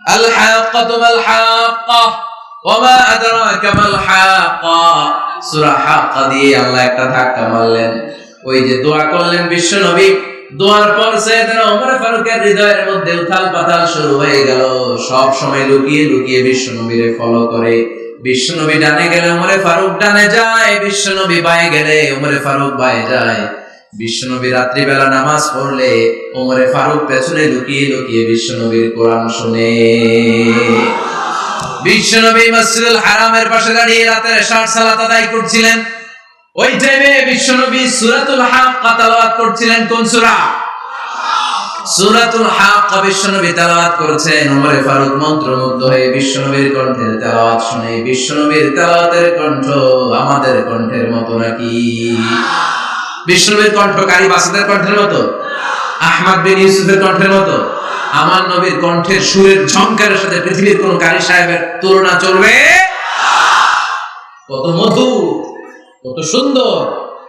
আল হাক্কাতু মাল হাক্কা ওয়া মা আদরাকা মাল হাক্কা। সূরা হাক্কা দিয়ে আল্লাহ একটা ধাক্কা মারলেন। ওই যে দোয়া করলেন বিশ্বনবী, দোয়ার পর সাইয়েদনা ওমর ফারুকের হৃদয়ের মধ্যে উথাল পাতাল শুরু হয়ে গেল। সব সময় লুকিয়ে লুকিয়ে বিশ্বনবীরে ফলো করে। বিশ্বনবী ডানে গেলে ওমরে ফারুক ডানে যায়, বিশ্বনবী বায়ে গেলে ওমরে ফারুক বায়ে যায়। বিশ্বনবী রাত্রি বেলা নামাজ পড়লে ওমরে ফারুক পেছনে লুকিয়ে লুকিয়ে বিশ্বনবীর কোরআন শুনে। বিশ্বনবী মসজিদুল হারামের পাশে দাঁড়িয়ে রাতের এশার সালাত আদায় করছিলেন। ওই টাইমে বিশ্বনবী সূরাতুল হাক্কা তেলাওয়াত করছিলেন। কোন সূরা? সূরাতুল হাক্কা বিশ্বনবী তেলাওয়াত করেছেন। ওমরে ফারুক মন্ত্রমুগ্ধ হয়ে বিশ্বনবীর কণ্ঠের তেলাওয়াত শুনে। বিশ্বনবীর তেলাওয়াতের কণ্ঠ আমাদের কণ্ঠের মতো নাকি? বিশ্বনবীর কণ্ঠ কারি বাসাদের কণ্ঠের মতো? আহমদ বিন ইউসুফের কণ্ঠের মতো? আমার নবীর কণ্ঠের সুরের ঝংকারের সাথে পৃথিবীর কোন কারি সাহেবের তুলনা চলবে? কত মধুর, কত সুন্দর,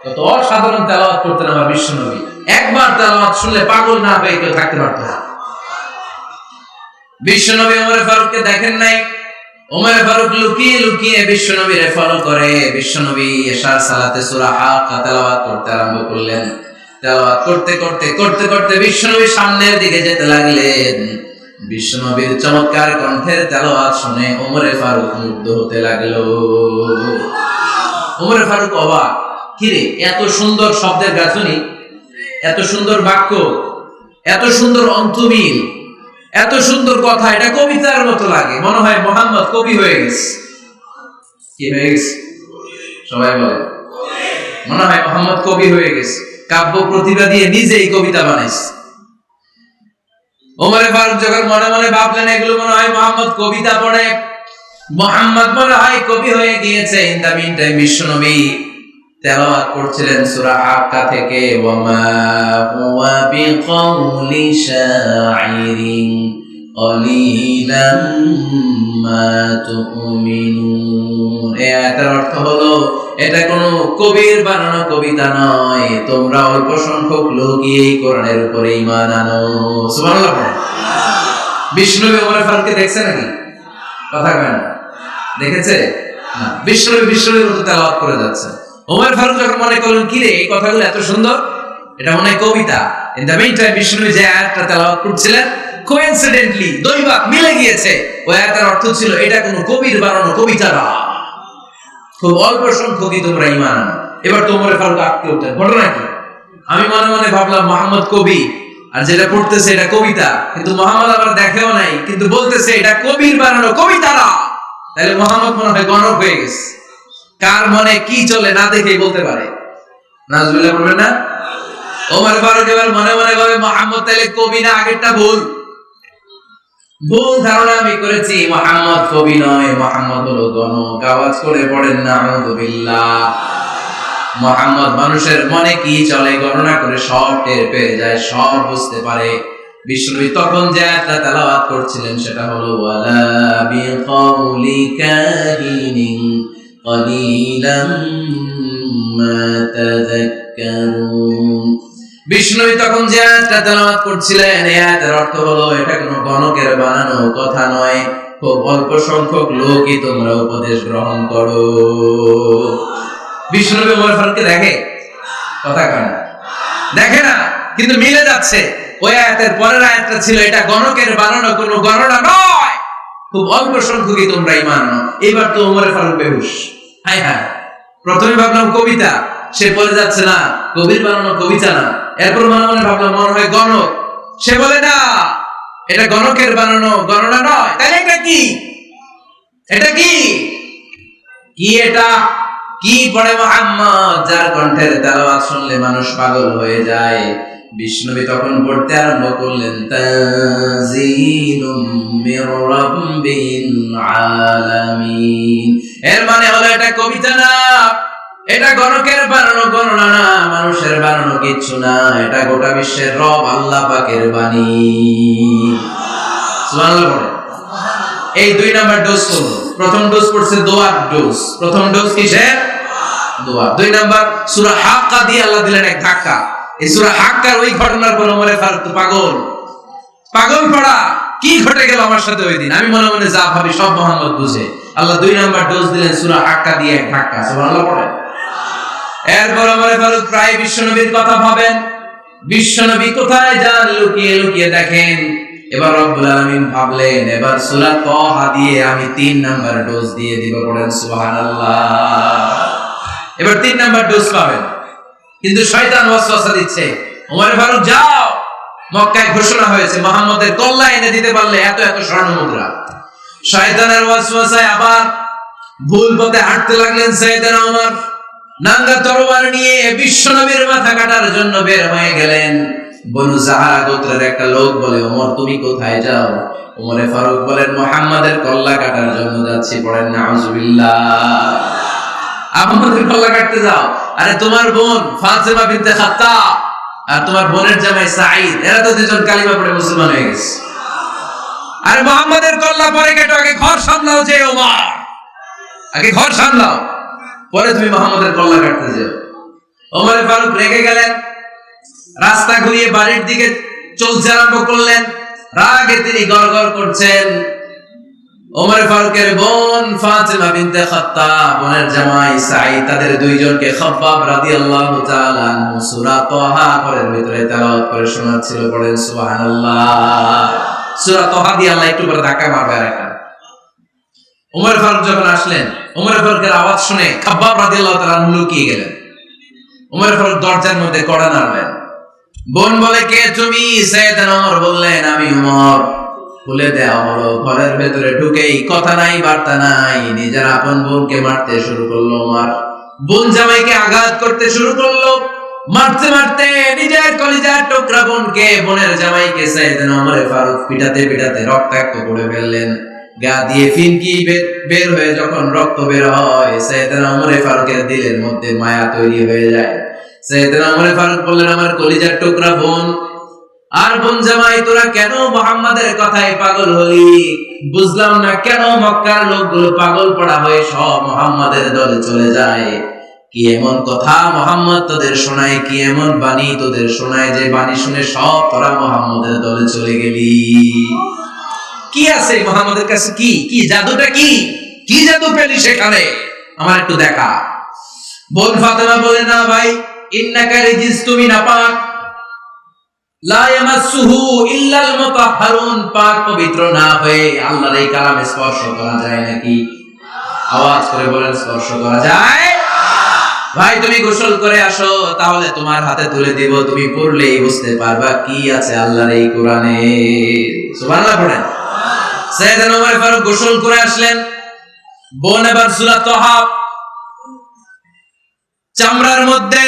কত অসাধারণ তেলাওয়াত করতেন আমার বিশ্বনবী। একবার তেলাওয়াত শুনলে পাগল না হয়ে কেউ থাকতে পারত না। বিশ্বনবী ওমর ফারুককে দেখেন নাই। ওমর ফারুক লুকিয়ে লুকিয়ে বিশ্বনবীরে ফলো করে। বিশ্বনবী এশার সালাতে সূরা হাক্কা তেলাওয়াত করতে আরম্ভ করলেন। তেলাওয়াত করতে করতে করতে করতে বিশ্বনবী সামনের দিকে যেতে লাগলেন। বিশ্বনবীর চমৎকার কণ্ঠের তেলাওয়াত শুনে ওমর ফারুক মুগ্ধ হতে লাগলো। ওমর ফারুক অবাক, কিরে এত সুন্দর শব্দের গাঁথনি, এত সুন্দর বাক্য, এত সুন্দর অন্তমিল, এত সুন্দর কথা, এটা কবিতার মতো লাগে। মনে হয় মুহাম্মদ কবি হয়ে গেছে। কি হয়ে গেছে? সবাই বলে মনে হয় মুহাম্মদ কবি হয়ে গেছে, কাব্য প্রতিভা দিয়ে নিজেই কবিতা বানাইছে। ওমর ফারুক যখন মনে মনে ভাবলেন এগুলো মনে হয় মুহাম্মদ কবিতা পড়ে, মুহাম্মদ মনে হয় কবি হয়ে গিয়েছে। ইন দা মিন টাইম বিশ্বনবী তেলাওয়াত করছিলেন সূরা হাক্কা থেকে। ওয়া মা হুয়া বিকাউলি শাইরিন ক্বালিলাম মা তুমিনুন। এই আয়াতের অর্থ হলো এটা কোনো কবির বানানো কবিতা নয়, তোমরা অল্প সংখ্যক লোকই এই কোরআনের উপরে ঈমান আনো। সুবহানাল্লাহ। বিশ্বনবী ওমর ফারুককে দেখছে নাকি? কথা কয় না? দেখেছে না? বিশ্বনবীর মতো তেলাওয়াত করে যাচ্ছে। ওমর ফারুক যখন মনে করলেন কি রে এই কথাগুলো এত সুন্দর, এটা মনে হয় কবিতা। ইন দ্য মিন টাইম বিশ্বনবী যে আয়াতটা তেলাওয়াত করছিলেন, কোইন্সিডেন্টলি দৈবাত মিলে গিয়েছে। ওই আয়াতের অর্থ ছিল এটা কোনো কবির বানানো কবিতা না, খুব অল্প সংখ্যকই তোমরা ঈমান আনো। এবার তো ওমর ফারুক আটকে উঠলেন, ঘটনা কি? আমি মনে মনে ভাবলাম মুহাম্মদ কবি, আর যেটা পড়তেছে এটা কবিতা, কিন্তু মুহাম্মদ আবার দেখেও নাই, কিন্তু বলতেছে এটা কবির বানানো কবিতা না। তাহলে মুহাম্মদ মনে হয় গণক হয়ে গেছে। কার মনে কি চলে না দেখেই বলতে পারে। নাউজুবিল্লাহ বলবেন না? ওমর ফারুক এবার মনে মনে ভাবে মুহাম্মদ তাহলে কবি না, আগেরটা ভুল ধারণা আমি করেছি। মুহাম্মদ কবি নয়, মুহাম্মদ হলো গণক। আওয়াজ করে পড়েন নাউযুবিল্লাহ। মুহাম্মদ মানুষের মনে কি চলে গণনা করে সব টের পেয়ে যায়, সব বুঝতে পারে। বিশ্বনবী তখন যে আয়াতটা তেলাওয়াত করছিলেন সেটা হলো ওয়ালা বিকাউলি কাহিনিন ক্বালিলাম মা তাযাক্কারুন। বিষ্ণুবী তখন যে আয়াতটা তেলাওয়াত করছিলেন এই আয়াতের অর্থ হলো এটা কোনো গণকের বানানো কথা নয়, খুব অল্প সংখ্যক লোকই তোমরা উপদেশ গ্রহণ করো। বিষ্ণুবী ওমর ফারুককে দেখে? কথা কয় না? দেখে না, কিন্তু মিলে যাচ্ছে। ওই আয়াতের পরের আয়াতটা ছিল এটা গণকের বানানো কোনো গণনা নয়, খুব অল্প সংখ্যকই তোমরা ঈমান আনো। এবার তো ওমর ফারুক বেহুশ। হায় হায়, প্রথমে ভাবলাম কবিতা, সে বলে যাচ্ছে না কবির বানানো কবিতা না। এরপর মনে মনে ভাবলাম মনে হয় গণক, সে বলে না এটা গণকের বানানো গণনা নয়। তাহলে এটা কি? এটা কি? কি এটা? কি পড়ে মুহাম্মদ, যার কণ্ঠের তেলাওয়াত শুনলে মানুষ পাগল হয়ে যায়। বিষ্ণুবী তখন পড়তে আরম্ভ করলেন তানজিলুম মির রাব্বিল আলামিন। এর মানে হলো এটা কবিতা না, এটা গণকের বানানো গণনা না, মানুষের বানানো কিচ্ছু না, এটা গোটা বিশ্বের রব আল্লাহ পাকের বাণী। সুবহানাল্লাহ। এই দুই নাম্বার ডোজ হলো। প্রথম ডোজ পড়ছে দোয়ার ডোজ। প্রথম ডোজ কিসের? দোয়া। দুই নাম্বার সূরা হাক্কা দিয়ে আল্লাহ দিলেন এক ধাক্কা। এই সূরা হাক্কার ওই ঘটনার পর ওমর ফারুক তো পাগল পড়া। কি ঘটে গেল আমার সাথে ওই দিন? আমি মনে মনে যা ভাবি সব মোহাম্মদ বুঝে। আল্লাহ 2 নাম্বার ডোজ দিলেন সূরা হাক্কা দিয়ে, এক ধাক্কা। সুবহানাল্লাহ পড়েন। এরপর ওমরে ফারুক প্রায় বিশ্বনবীর কথা ভাবেন, বিশ্বনবী কোথায় যান লুকিয়ে লুকিয়ে দেখেন। এবার রব্বুল আলামিন ভাবলেন এবার সূরা তাহা দিয়ে আমি 3 নাম্বার ডোজ দিয়ে দিব। পড়েন সুবহানাল্লাহ। এবার 3 নাম্বার ডোজ পাবেন। কিন্তু শয়তান ওয়াসওয়াসা দিচ্ছে, ওমরে ফারুক যাও, মক্কায় ঘোষণা হয়েছে মুহাম্মদের কল্লা এনে দিতে পারলে এত এত স্বর্ণ মুদ্রা। শয়তানের ওয়াসওয়াসায় আবার ভুল পথে হাঁটতে লাগলেন সাইয়েদনা ওমর। নাঙ্গা তরবারি নিয়ে বিশ্বনবীর মাথা কাটার জন্য বের হয়ে গেলেন। বনু জাহারা গোত্রের একটা লোক বলে, ওমর তুমি কোথায় যাও? ওমরে ফারুক বলেন, মুহাম্মাদের কল্লা কাটার জন্য যাচ্ছি। পড়েন নাউজুবিল্লাহ। মুহাম্মাদের কল্লা কাটতে যাও? আরে তোমার বোন ফাতেমা বিনতে খাত্তাব আর তোমার বোনের জামাই সাঈদ, এরা তো দুজন কালিমা পড়ে মুসলমান হয়ে গেছে। আরে মুহাম্মাদের কল্লা পরে কেটো, আগে ঘর সামলাও। যে ওমর, আগে ঘর সামলাও, পরে তুমি মুহাম্মাদের কল্লা কাটতে যাও। ওমরে ফারুক রেগে গেলেন, রাস্তা ঘুরিয়ে বাড়ির দিকে চলতে আরম্ভ করলেন। রাগে তিনি গড়গড় করছেন। ওমরে ফারুকের বোন ফাতেমা বিনতে খাত্তাব, বোনের জামাই সাঈদ, তাদের দুইজনকে খাব্বাব রাদিয়াল্লাহু তাআলা আনহু সূরা তাহা ঘরের ভিতরে তেলাওয়াত করে শোনাচ্ছিল। পড়েন সুবহানাল্লাহ। সূরা তাহা দিয়ে আল্লাহ একটু করে ধাক্কা মারবে আর একটা। ওমর ফারুক যখন আসলেন, ওমর ফারুকের আওয়াজ শুনে খাব্বাব রাদিয়াল্লাহু তাআলা আনহু লুকিয়ে গেলেন। ওমর ফারুক দরজার মধ্যে কড়া নাড়লেন। বোন বলে, কে তুমি? সাইয়েদনা ওমর বললেন, আমি ওমর। খুলে দেওয়া হলো। ঘরের ভেতরে ঢুকেই কথা নাই বার্তা নাই, নিজের আপন বোনকে মারতে শুরু করলো। ওমর বোন জামাইকে আঘাত করতে শুরু করলো। মারতে মারতে নিজের কলিজার টুকরা বোনকে, বোনের জামাইকে সাইয়েদনা ওমর ফারুক পিটাতে পিটাতে রক্তাক্ত করে ফেললেন। গা দিয়ে ফিনকি বের হয়ে যখন রক্ত বের হয়, সাইয়েদনা ওমর ফারুকের দিলের মধ্যে মায়া তৈরি হয়ে যায়। সাইয়েদনা ওমর ফারুক বললেন, আমার কলিজার টুকরা বোন আর বোন জামাই, তোরা কেন মুহাম্মাদের কথায় পাগল হলি? বুঝলাম না কেন মক্কার লোকগুলো পাগল পড়া হয়ে সব মুহাম্মাদের দলে চলে যায়। কি এমন কথা মুহাম্মদ তোদের শোনায়, কি এমন বাণী তোদের শোনায় যে বাণী শুনে সব তোরা মুহাম্মাদের দলে চলে গেলি? কি আছে মুহাম্মাদের কাছে? কি কি জাদুটা? কি কি জাদু পেলি সেখানে? আমার একটু দেখা। বোন ফাতেমা বলে, না ভাই, ইন্নাকা রিজিস, তুমি নাপাক। লা ইয়ামাসসুহু ইল্লাল মুতাহহারুন, পাক পবিত্র না হয়ে আল্লাহর এই কালামে স্পর্শ করা যায় নাকি? আওয়াজ করে বলেন, স্পর্শ করা যায়? ভাই তুমি গোসল করে আসো, তাহলে তোমার হাতে তুলে দিব, তুমি পড়লেই বুঝতে পারবা কি আছে আল্লাহর এই কোরআনে। সুবহানাল্লাহ পড়েন। সাইয়েদনা ওমর ফারুক গোসল করে আসলেন। বোন এবার সূরা তাহা চামড়ার মধ্যে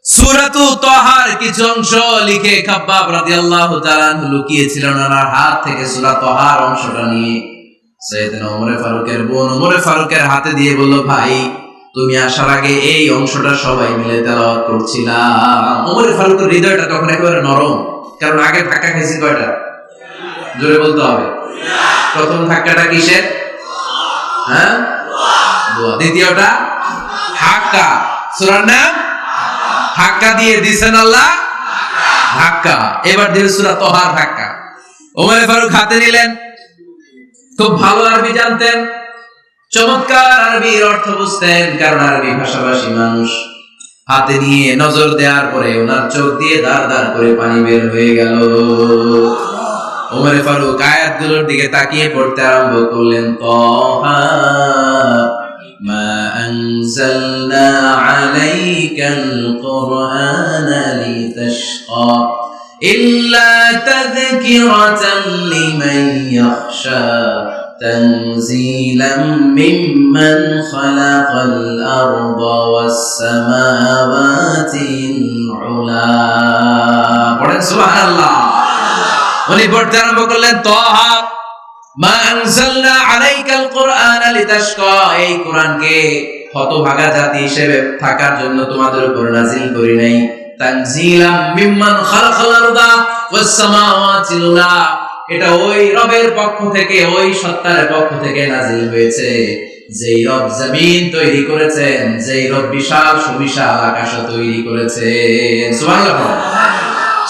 সূরাতু তাহার কিছু অংশ লিখে খাব্বাব রাদিয়াল্লাহু তাআলা আনহু লুকিয়েছিলেন। ওনার হাত থেকে সূরা তাহার অংশটা নিয়ে সাইয়েদনা ওমর ফারুকের বোন ওমর ফারুকের হাতে দিয়ে বলল, ভাই তুমি আসার আগে এই অংশটা সবাই মিলে তেলাওয়াত করছিলাম। ওমর ফারুকের হৃদয়টা তখন একেবারে নরম, কারণ আগে ধাক্কা খাইছি কয়টা? জোরে বলতে হবে। প্রথম ধাক্কাটা কিসের? হ্যাঁ, দোয়া। দ্বিতীয়টা হাক্কা, সূরার নাম হাক্কা দিয়ে দিয়েছেন আল্লাহ, হাক্কা। এবার দিয়ে সূরা তাহার হাক্কা। ওমর ফারুক হাতে নিলেন। খুব ভালো আরবি জানতেন, চমৎকার আরবির অর্থ বুঝতেন, কারণ আরবি ভাষাভাষী মানুষ। হাতে নিয়ে নজর দেওয়ার পরে ওনার চোখ দিয়ে দাঁড় দাঁড় করে পানি বের হয়ে গেল। ওমর ফারুক আয়াতগুলোর দিকে তাকিয়ে পড়তে আরম্ভ করলেন। তাহা মা আনজালনা আলাইকাল কুরআনা লিতাশকা ইল্লা তাযকিরাতান লিমান ইয়াখশা তানজিলাম মিম্মান খালাকাল আরদা ওয়াস সামাওয়াতিল উলা। পড়েন সুবহানাল্লাহ। উনি পড়তে আরম্ভ করলেন, তাহা মা আনজালনা আলাইকাল কুরআনা লিতাশকা, এই কোরআনকে হতভাগা জাতি হিসেবে থাকার জন্য তোমাদের উপর নাযিল করি নাই। তানজিলাম মিম্মান খালাকাল আরদা ওয়াস সামাওয়াতিল উলা, এটা ওই রবের পক্ষ থেকে, ওই সত্তার পক্ষ থেকে নাযিল হয়েছে যেই রব জমিন তৈরি করেছেন, যেই রব বিশাল সুবিশাল আকাশ তৈরি করেছেন। সুবহানাল্লাহ।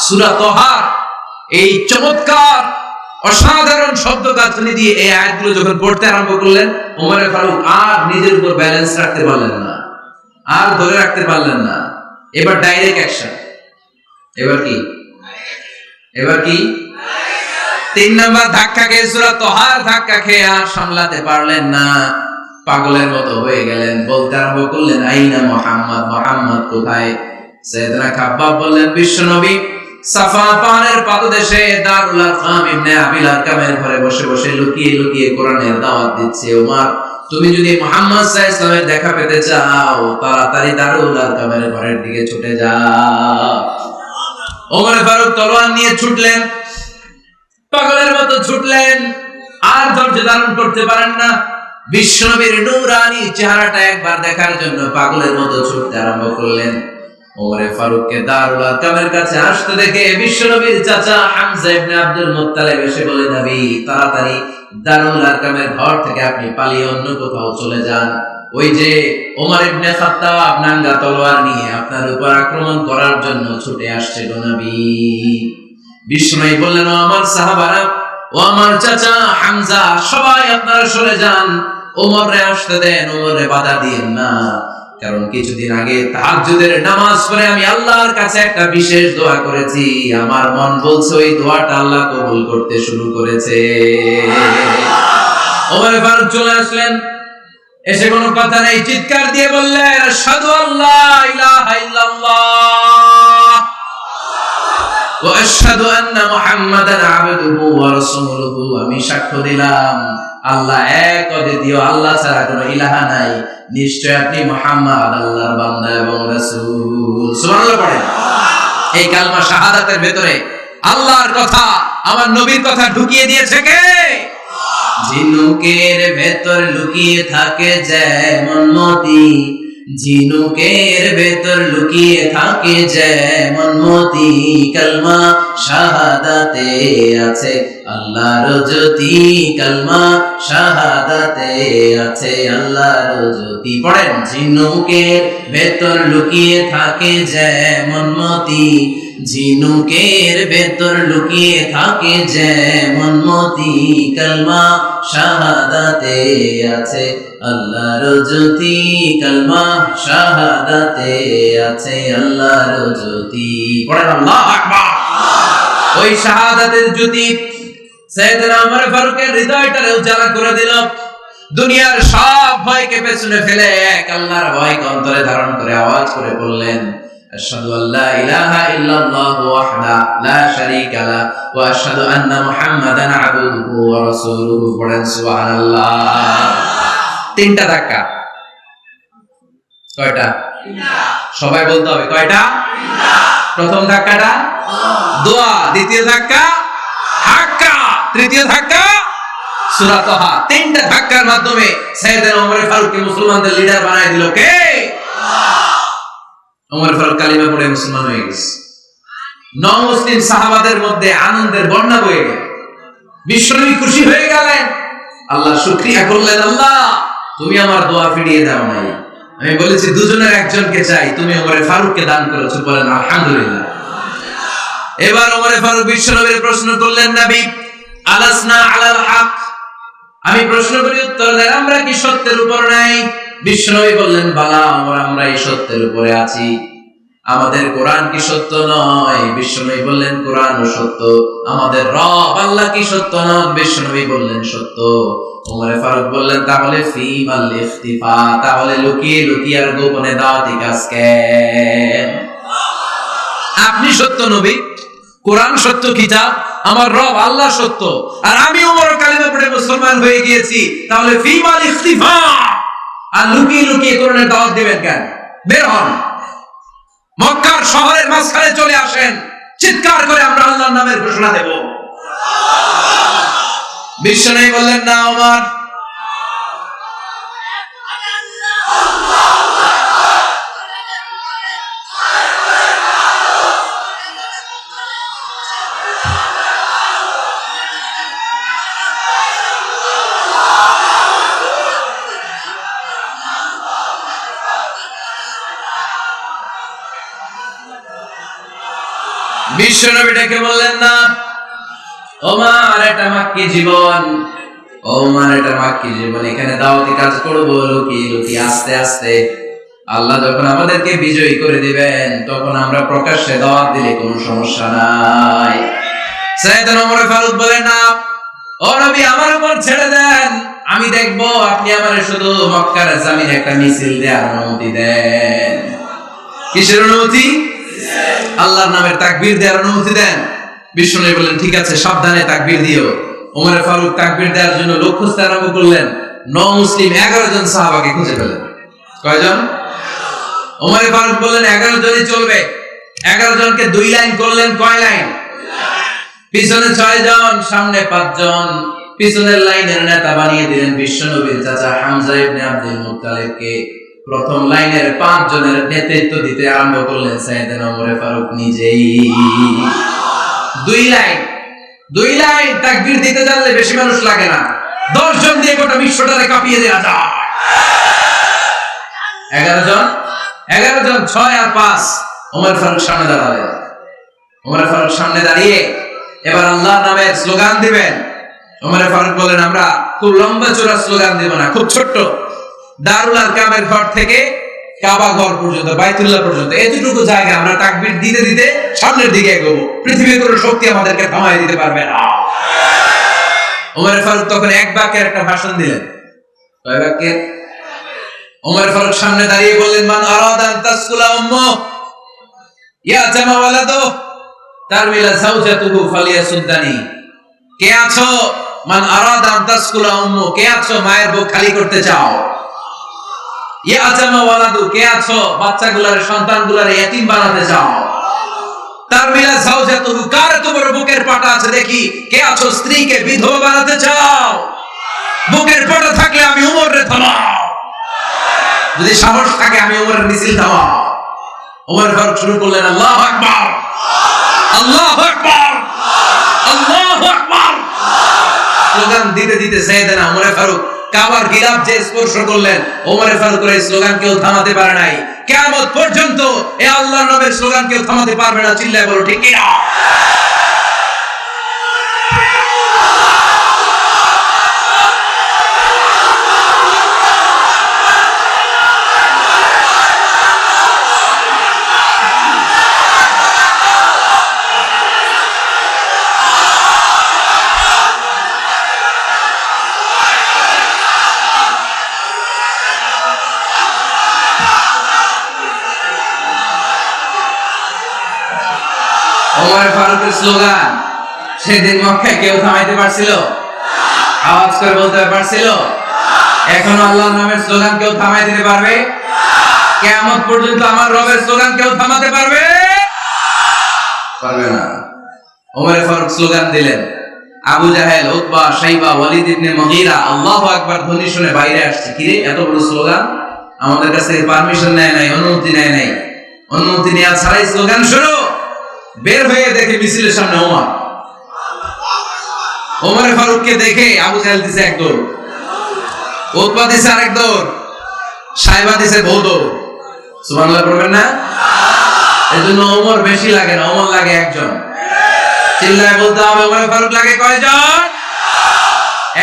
সূরা তাহা এই চমৎকার অসাধারণ শব্দ গাঁথনি দিয়ে এই আয়াতগুলো যখন পড়তে আরম্ভ করলেন, ওমর ফারুক আর নিজের উপর ব্যালেন্স রাখতে পারলেন না, আর ধরে রাখতে পারলেন না। এবার ডাইরেক্ট অ্যাকশন। এবার কি 3 নাম্বার ধাক্কা খেয়ে, সূরা তাহার ধাক্কা খেয়ে আর সামলাতে পারলেন না, পাগলের মতো হয়ে গেলেন। বলতে আরম্ভ করলেন, আইনা মুহাম্মদ, মুহাম্মদ কোথায়? সাইয়েদনা খাব্বাব বললেন, বিশ্বনবী সাফা পাহাড়ের পাদদেশে দারুল আরকাম ইবনে আবিল আরকামের ঘরে বসে বসে লুকিয়ে লুকিয়ে কোরআনের দাওয়াত দিচ্ছে। ওমর, তুমি যদি মুহাম্মদ সাল্লাল্লাহু আলাইহি ওয়াসাল্লামের দেখা পেতে চাও, তাড়াতাড়ি দারুল আরকামের ঘরের দিকে ছুটে যাও। ওমর ফারুক তলোয়ার নিয়ে ছুটলেন, পাগলের মতো ছুটলেন, আর ধৈর্য ধারণ করতে পারেন না। বিশ্বনবীর নূরানী চেহারাটা একবার দেখার জন্য পাগলের মতো ছুটতে আরম্ভ করলেন। ওমর ফারুককে দারুল আরকামের কাছে আসতে দেখে বিশ্বনবীর চাচা হামজা ইবনে আব্দুল মুত্তালিব এসে বলে, নবী, তাড়াতাড়ি দারুল আরকামের ঘর থেকে আপনি পালিয়ে অন্য কোথাও চলে যান। ওই যে ওমর ইবনে খাত্তাব নাঙ্গা তলোয়ার নিয়ে আপনার উপর আক্রমণ করার জন্য ছুটে আসছে গো নবী। বিশ্বনবী বললেন, ও আমার সাহাবারা, ও আমার চাচা হামজা, সবাই আপনারা সরে যান, ওমরে আসতে দেন, ওমরে বাধা দিয়েন না। কারণ কিছুদিন আগে তাহাজ্জুদের নামাজ পড়ে আমি আল্লাহর কাছে একটা বিশেষ দোয়া করেছি, আমার মন বলছে ওই দোয়াটা আল্লাহ কবুল করতে শুরু করেছে। ওমর ফারুক চলে আসলেন, এসে কোনো কথা নেই, চিৎকার দিয়ে বললেন, আশহাদু আল্লা ইলাহা ইল্লাল্লাহ ওয়া আশহাদু আন্না মুহাম্মাদান আবদুহু ওয়া রাসূলুহু। আমি সাক্ষ্য দিলাম আল্লাহ এক, অদ্বিতীয়, আল্লাহ ছাড়া কোনো ইলাহা নাই, নিশ্চয় আপনি মুহাম্মদ আল্লাহর বান্দা এবং রাসূল। সুবহানাল্লাহ পড়েন। এই কালমা শাহাদাতের ভেতরে আল্লাহর কথা, আমার নবীর কথা ঢুকিয়ে দিয়েছে কে? ঝিনুকের ভেতর লুকিয়ে থাকে যেমন মতি, ঝিনুকের ভেতর লুকিয়ে থাকে যেমন মতি, কালমা শাহাদাতে আছে আল্লাহর জ্যোতি, কালমা শাহাদাতে আছে আল্লাহর জ্যোতি। পড়েন, ঝিনুকের ভেতর লুকিয়ে থাকে যেমন মতি, ঝিনুকের ভেতর লুকিয়ে থাকে যেমন মতি, কালমা শাহাদাতে আছে আল্লাহর জ্যোতি, কালমা শাহাদাতে আছে আল্লাহর জ্যোতি। পড়েন আল্লাহু আকবার। ওই শাহাদাতের জ্যোতি সাইয়েদনা ওমর ফারুকের হৃদয়টারে উজালা করে দিল। দুনিয়ার সব ভয়কে পেছনে ফেলে এক আল্লাহর ভয়কে অন্তরে ধারণ করে আওয়াজ করে বললেন, আশহাদু আল্লা ইলাহা ইল্লাল্লাহু ওয়াহদাহু লা শারীকা লাহু ওয়া আশহাদু আন্না মুহাম্মাদান আবদুহু ওয়া রাসূলুহু। পড়েন সুবহানাল্লাহ। 3টা ধাক্কা। কয়টা? 3টা। সবাই বলতে হবে কয়টা? 3টা। প্রথম ধাক্কাটা দোয়া, দ্বিতীয় ধাক্কা হাক্কা, তৃতীয় ধাক্কা সূরা তাহা। 3টা ধাক্কার মাধ্যমে সাইয়েদনা ওমর ফারুককে মুসলমানদের লিডার বানায় দিল কে? ওমর ফারুক কালিমা পড়ে মুসলমান হয়ে গেছে। নও-মুসলিম সাহাবাদের মধ্যে আনন্দের বন্যা বয়ে গেল। বিশ্বনবী খুশি হয়ে গেলেন, আল্লাহ শুকরিয়া করলেন, আল্লাহ তুমি আমার দোয়া ফিরিয়ে দাও নাই, আমি বলেছি দুজনের একজনকে চাই, তুমি ওমর ফারুককে দান করেছো। বলেন আলহামদুলিল্লাহ। এবার ওমর ফারুক বিশ্বনবীর প্রশ্ন করলেন, নবী আলাসনা আলাল হক, আমি প্রশ্ন করি উত্তর দেন, আমরা কি সত্যের উপর নাই? বিশ্বনবী বললেন, বালা ওমর, আমরা এই সত্যের উপরে আছি। আমাদের কোরআন কি সত্য নয়? বিশ্বনবী বললেন, কোরআনও সত্য। আমাদের রব আল্লাহ কি সত্য নন? বিশ্বনবী বললেন, সত্য। ওমর ফারুক বললেন, তাহলে ফিমাল ইখতিফা, তাহলে লুকিয়ে লুকিয়ে আর গোপনে দাওয়াতি কাজ কেন? আপনি সত্য নবী, কোরআন সত্য কিতাব, আমার রব আল্লাহ সত্য, আর আমি ওমর কালিমা পড়ে মুসলমান হয়ে গিয়েছি, তাহলে ফিমাল ইখতিফা, আর লুকিয়ে লুকিয়ে কোরআনের দাওয়াত দিবেন কেন? বের হন, মক্কার শহরের মাঝখানে চলে আসেন, চিৎকার করে আমরা আল্লাহর নামের ঘোষণা দেব। বিশ্বনবী বললেন, না ওমর, বিশ্বনবী ডেকে বললেন, না ওমর এটা মাক্কি জীবন, ওমর এটা মাক্কি জীবন, এখানে দাওয়াতি কাজ করবো লুকিয়ে লুকিয়ে আস্তে আস্তে। আল্লাহ যখন আমাদেরকে বিজয়ী করে দিবেন তখন আমরা প্রকাশ্যে দাওয়াত দিলে কোনো সমস্যা নাই। সাইয়েদনা ওমর ফারুক বলেন, না ও নবী আমার উপর ছেড়ে দেন, আমি দেখবো আপনি আমারে শুধু মক্কার জমিনে একটা মিছিল দেওয়ার অনুমতি দেন। কিসের অনুমতি? আল্লাহর নামের তাকবীর দেওয়ার অনুমতি দেন। বিশ্বনবী বললেন ঠিক আছে, সাবধানে তাকবীর দিও। ওমর ফারুক তাকবীর দেওয়ার জন্য লোক খুঁজতে আরম্ভ করলেন। মুসলিম 11 জন সাহাবাকে খুঁজে পেলেন। কয়জন? ওমর ফারুক বললেন 11 জনই চলবে। 11 জনকে 2 লাইন করলেন। কয় লাইন? পিছনে 6 জন, সামনে 5 জন। পিছনের লাইনের নেতা বানিয়ে দিলেন বিশ্বনবীর চাচা হামজা ইবনে আব্দুল মুত্তালিবকে। প্রথম লাইনের 5 জনের নেতৃত্ব দিতে আরম্ভ করলেন সাইয়েদনা ওমর ফারুক নিজেই। 2 লাইন তাকবীর দিতে জানলে বেশি মানুষ লাগে না, 10 জন দিয়ে গোটা বিশ্বটারে কাঁপিয়ে দেওয়া যায়। 11 জন 6 আর 5। ওমর ফারুক সামনে দাঁড়ালেন। ওমর ফারুক সামনে দাঁড়িয়ে এবার আল্লাহর নামের স্লোগান দিবেন। ওমর ফারুক বলেন, আমরা খুব লম্বা চওড়া স্লোগান দেব না, খুব ছোট্ট। দারুল আরকামের ঘর থেকে কাবা ঘর পর্যন্ত, বাইতুল্লাহ পর্যন্ত এতটুকু জায়গা আমরা তাকবীর দিতে দিতে সামনের দিকে এগোবো। পৃথিবীর কোনো শক্তি আমাদেরকে থামায় দিতে পারবে না। ওমর ফারুক তখন এক বাক্যের একটা ভাষণ দিলেন। কয় বাক্যের? ওমর ফারুক সামনে দাঁড়িয়ে বললেন, মান আরাদা আন তাসকুলা উম্মু ইয়া জামা ওয়ালাদু তারমিলা যাওজাতুহু ফালিয়াসুদ্দানি। কে আছো? মান আরাদা আন তাসকুলা উম্মু, কে আছো মায়ের বুক খালি করতে চাও? ইয়া জামা ওয়ালাদু, কে আছো বাচ্চাগুলার সন্তানগুলার ইয়াতীম বানাতে চাও? তারমিলা যাওজাতুহু, কার তোমার বুকের পাটা আছে দেখি, কে আছো স্ত্রীকে বিধবা বানাতে চাও? বুকের পাটা থাকলে আমি ওমরে থামাও, যদি সাহস থাকে আমি ওমরের মিছিল থামাও। ওমর ফারুক শুরু করলেন, আল্লাহু আকবার, আল্লাহু আকবার, আল্লাহু আকবার। স্লোগান দিতে দিতে সাইয়েদনা ওমর ফারুক কাবার গিলাফ যে স্পর্শ করলেন, ওমর ফারুকের এই স্লোগান কেউ থামাতে পারে নাই। কিয়ামত পর্যন্ত এই আল্লাহর নামের স্লোগান কেউ থামাতে পারবে না। চিল্লায় বলো ঠিক কি না? ওমর ফারুকের স্লোগান সেদিন মক্কায় কেউ থামাইতে পারছিল? আওয়াজ করে বলতে পারছিল? এখন আল্লাহর নামের স্লোগান কেউ থামাই দিতে পারবে? কিয়ামত পর্যন্ত আমার রবের স্লোগান কেউ থামাতে পারবে? পারবে না। ওমর ফারুক স্লোগান দিলেন। আবু জাহেল, উতবা, শাইবা, ওয়ালিদ ইবনে মুগীরা আল্লাহু আকবার ধ্বনি শুনে বাইরে আসছে। কি রে এত বড় স্লোগান? আমাদের কাছে পারমিশন নেয় নাই, অনুমতি নেয় নাই। অনুমতি নেওয়া ছাড়াই স্লোগান শুরু। বের হয়ে দেখে মিছিলের সামনে ওমর। ওমর ফারুককে দেখে আবু জাহেল দিছে এক দৌড়, উতবা দিছে আরেক দৌড়, শাইবা দিছে বহু দৌড়। সুবহানাল্লাহ পড়বেন না? এজন্য ওমর বেশি লাগে না, ওমর লাগে একজন। চিল্লায় বলতে হবে, ওমর ফারুক লাগে কয়জন?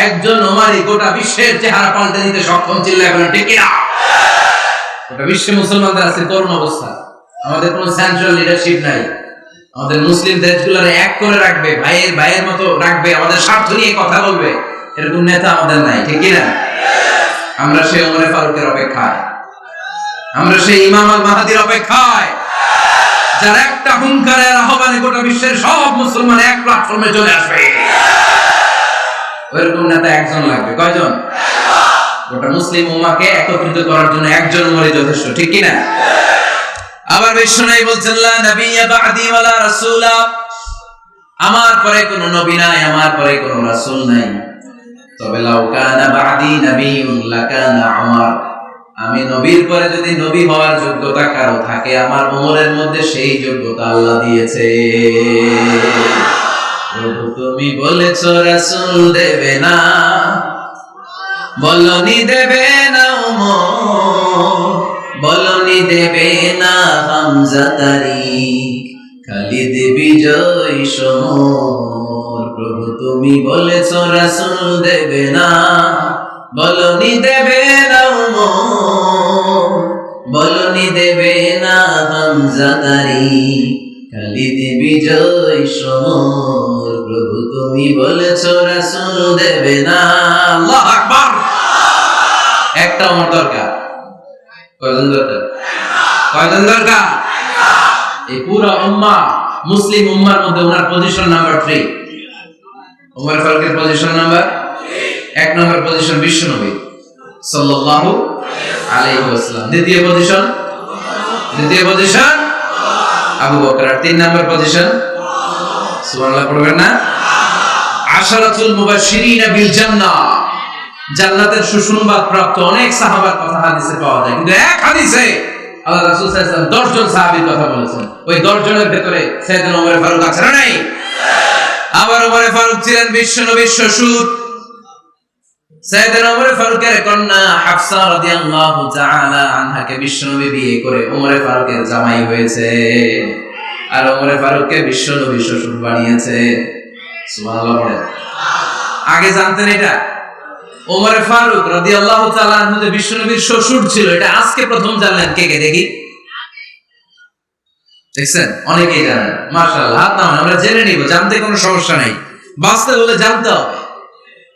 একজন। ওমরই গোটা বিশ্বের চেহারা পাল্টে দিতে সক্ষম। চিল্লায় বলেন ঠিক কি না? গোটা বিশ্বে মুসলমানদের আছে করুণ অবস্থা। আমাদের কোনো সেন্ট্রাল লিডারশিপ নাই। আমাদের মুসলিম দেশগুলোর এক করে রাখবে, ভাইয়ের মতো রাখবে, আমাদের স্বার্থ নিয়ে কথা বলবে, এরকম নেতা আমাদের নাই। ঠিক কি না? আমরা সেই ওমর ফারুকের অপেক্ষায়, আমরা সেই ইমাম আল মাহদির অপেক্ষায়, যার একটা হুঙ্কারের আহ্বানে গোটা বিশ্বের সব মুসলমান এক প্ল্যাটফর্মে চলে আসবে। ওইরকম নেতা একজন লাগবে। কয়জন? গোটা মুসলিম উম্মাহকে একত্রিত করার জন্য একজন ওমরই যথেষ্ট। ঠিক কি না? আবার বিশ্বনবী বলছেন, লা নাবিয়্যা বা'দি ওয়ালা রাসূলা, আমার পরে কোনো নবী নাই, আমার পরে কোনো রাসূল নাই। তবে লাউ কানা বা'দি নাবিয়্যুন লাকানা উমর, আমি নবীর পরে যদি নবী হওয়ার যোগ্যতা কারো থাকে, আমার ওমরের মধ্যে সেই যোগ্যতা আল্লাহ দিয়েছে। প্রভু তুমি বলেছো রাসূল দেবে না, বলনি দেবে না ওমর, বলনি দেবে না হামজা তারিক, খালিদ বিজয় সমর। প্রভু তুমি বলেছো রাসূল দেবে না, বলনি দেবে না বলনি দেবে না হামজাদারি, খালিদ বিজয় সমর। প্রভু তুমি বলেছো রাসূল দেবে না। আল্লাহু আকবার। একটা ওমর দরকার। কয়জন দরকার? কয়জন দরকার? এই পুরো উম্মাহ, মুসলিম উম্মার মধ্যে ওনার পজিশন নাম্বার 3। ওমর ফারুকের পজিশন নাম্বার 1 নম্বর পজিশন বিশ্বনবী সাল্লাল্লাহু আলাইহি ওয়াসাল্লাম। দ্বিতীয় পজিশন আবু বকর। আর 3 নম্বর পজিশন সুবহানাল্লাহ পড়বেন না? আশারাতুল মুবাশশিরিন বিল জান্নাহ, জান্নাতের সুসংবাদ প্রাপ্ত অনেক সাহাবার কথা হাদিসে পাওয়া যায়, কিন্তু এক হাদিসে আল্লাহ রাসূল সাল্লাল্লাহু আলাইহি ওয়াসাল্লাম 10 জন সাহাবীর কথা বলেছেন। ওই 10 জনের ভিতরে সাইয়েদনা ওমর ফারুক আছে না নাই? আবার ওমর ফারুক ছিলেন বিশ্বনবীর শ্বশুর। সাইয়েদনা ওমর ফারুকের কন্যা হাফসা রাদিয়াল্লাহু তাআলা আনহাকে বিশ্বনবী বিয়ে করে ওমর ফারুকের জামাই হয়েছে, আর ওমর ফারুককে বিশ্বনবী শ্বশুর বানিয়েছে। সুবহানাল্লাহ পড়েন। আগে জানতেন এটা? ওমর ফারুক রাদিয়াল্লাহু তাআলা আনহু যে বিশ্বনবীর শ্বশুর ছিল, এটা আজকে প্রথম জানলেন। কে কে দেখি? দেখছেন? অনেকেই জানেন। মাশাআল্লাহ, হাত নামান, আমরা জেনে নিব, জানতে কোনো সমস্যা নাই। বাঁচতে হলে জানতে হবে।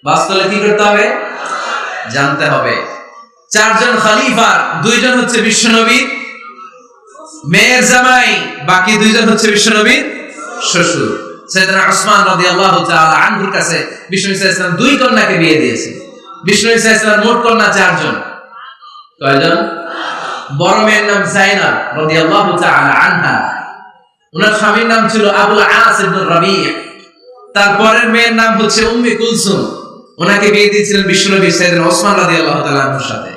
বাঁচতে হলে কি করতে হবে? জানতে হবে। 4 জন খলিফার 2 জন হচ্ছে বিশ্বনবীর মেয়ের জামাই, বাকি 2 জন হচ্ছে বিশ্বনবীর শ্বশুর। সাইয়েদনা উসমান রাদিয়াল্লাহু তাআলা আনহুর কাছে বিশ্বনবী সাল্লাল্লাহু আলাইহি ওয়াসাল্লাম 2 কন্যাকে বিয়ে দিয়েছে। বিশ্বনবী সাল্লাল্লাহু আলাইহি ওয়াসাল্লাম মোট কন্যা 4 জন। কয়জন? বড় মেয়ের নাম যায়েনব রাদিয়াল্লাহু তাআলা আনহা, ওনার স্বামীর নাম ছিল আবুল আস ইবনে রাবি'। তারপরের মেয়ের নাম হচ্ছে উম্মে কুলসুম, ওনাকে বিয়ে দিয়েছিলেন বিশ্বনবী সাইয়েদনা ওসমান রাদিয়াল্লাহু তাআলা আনহুর সাথে।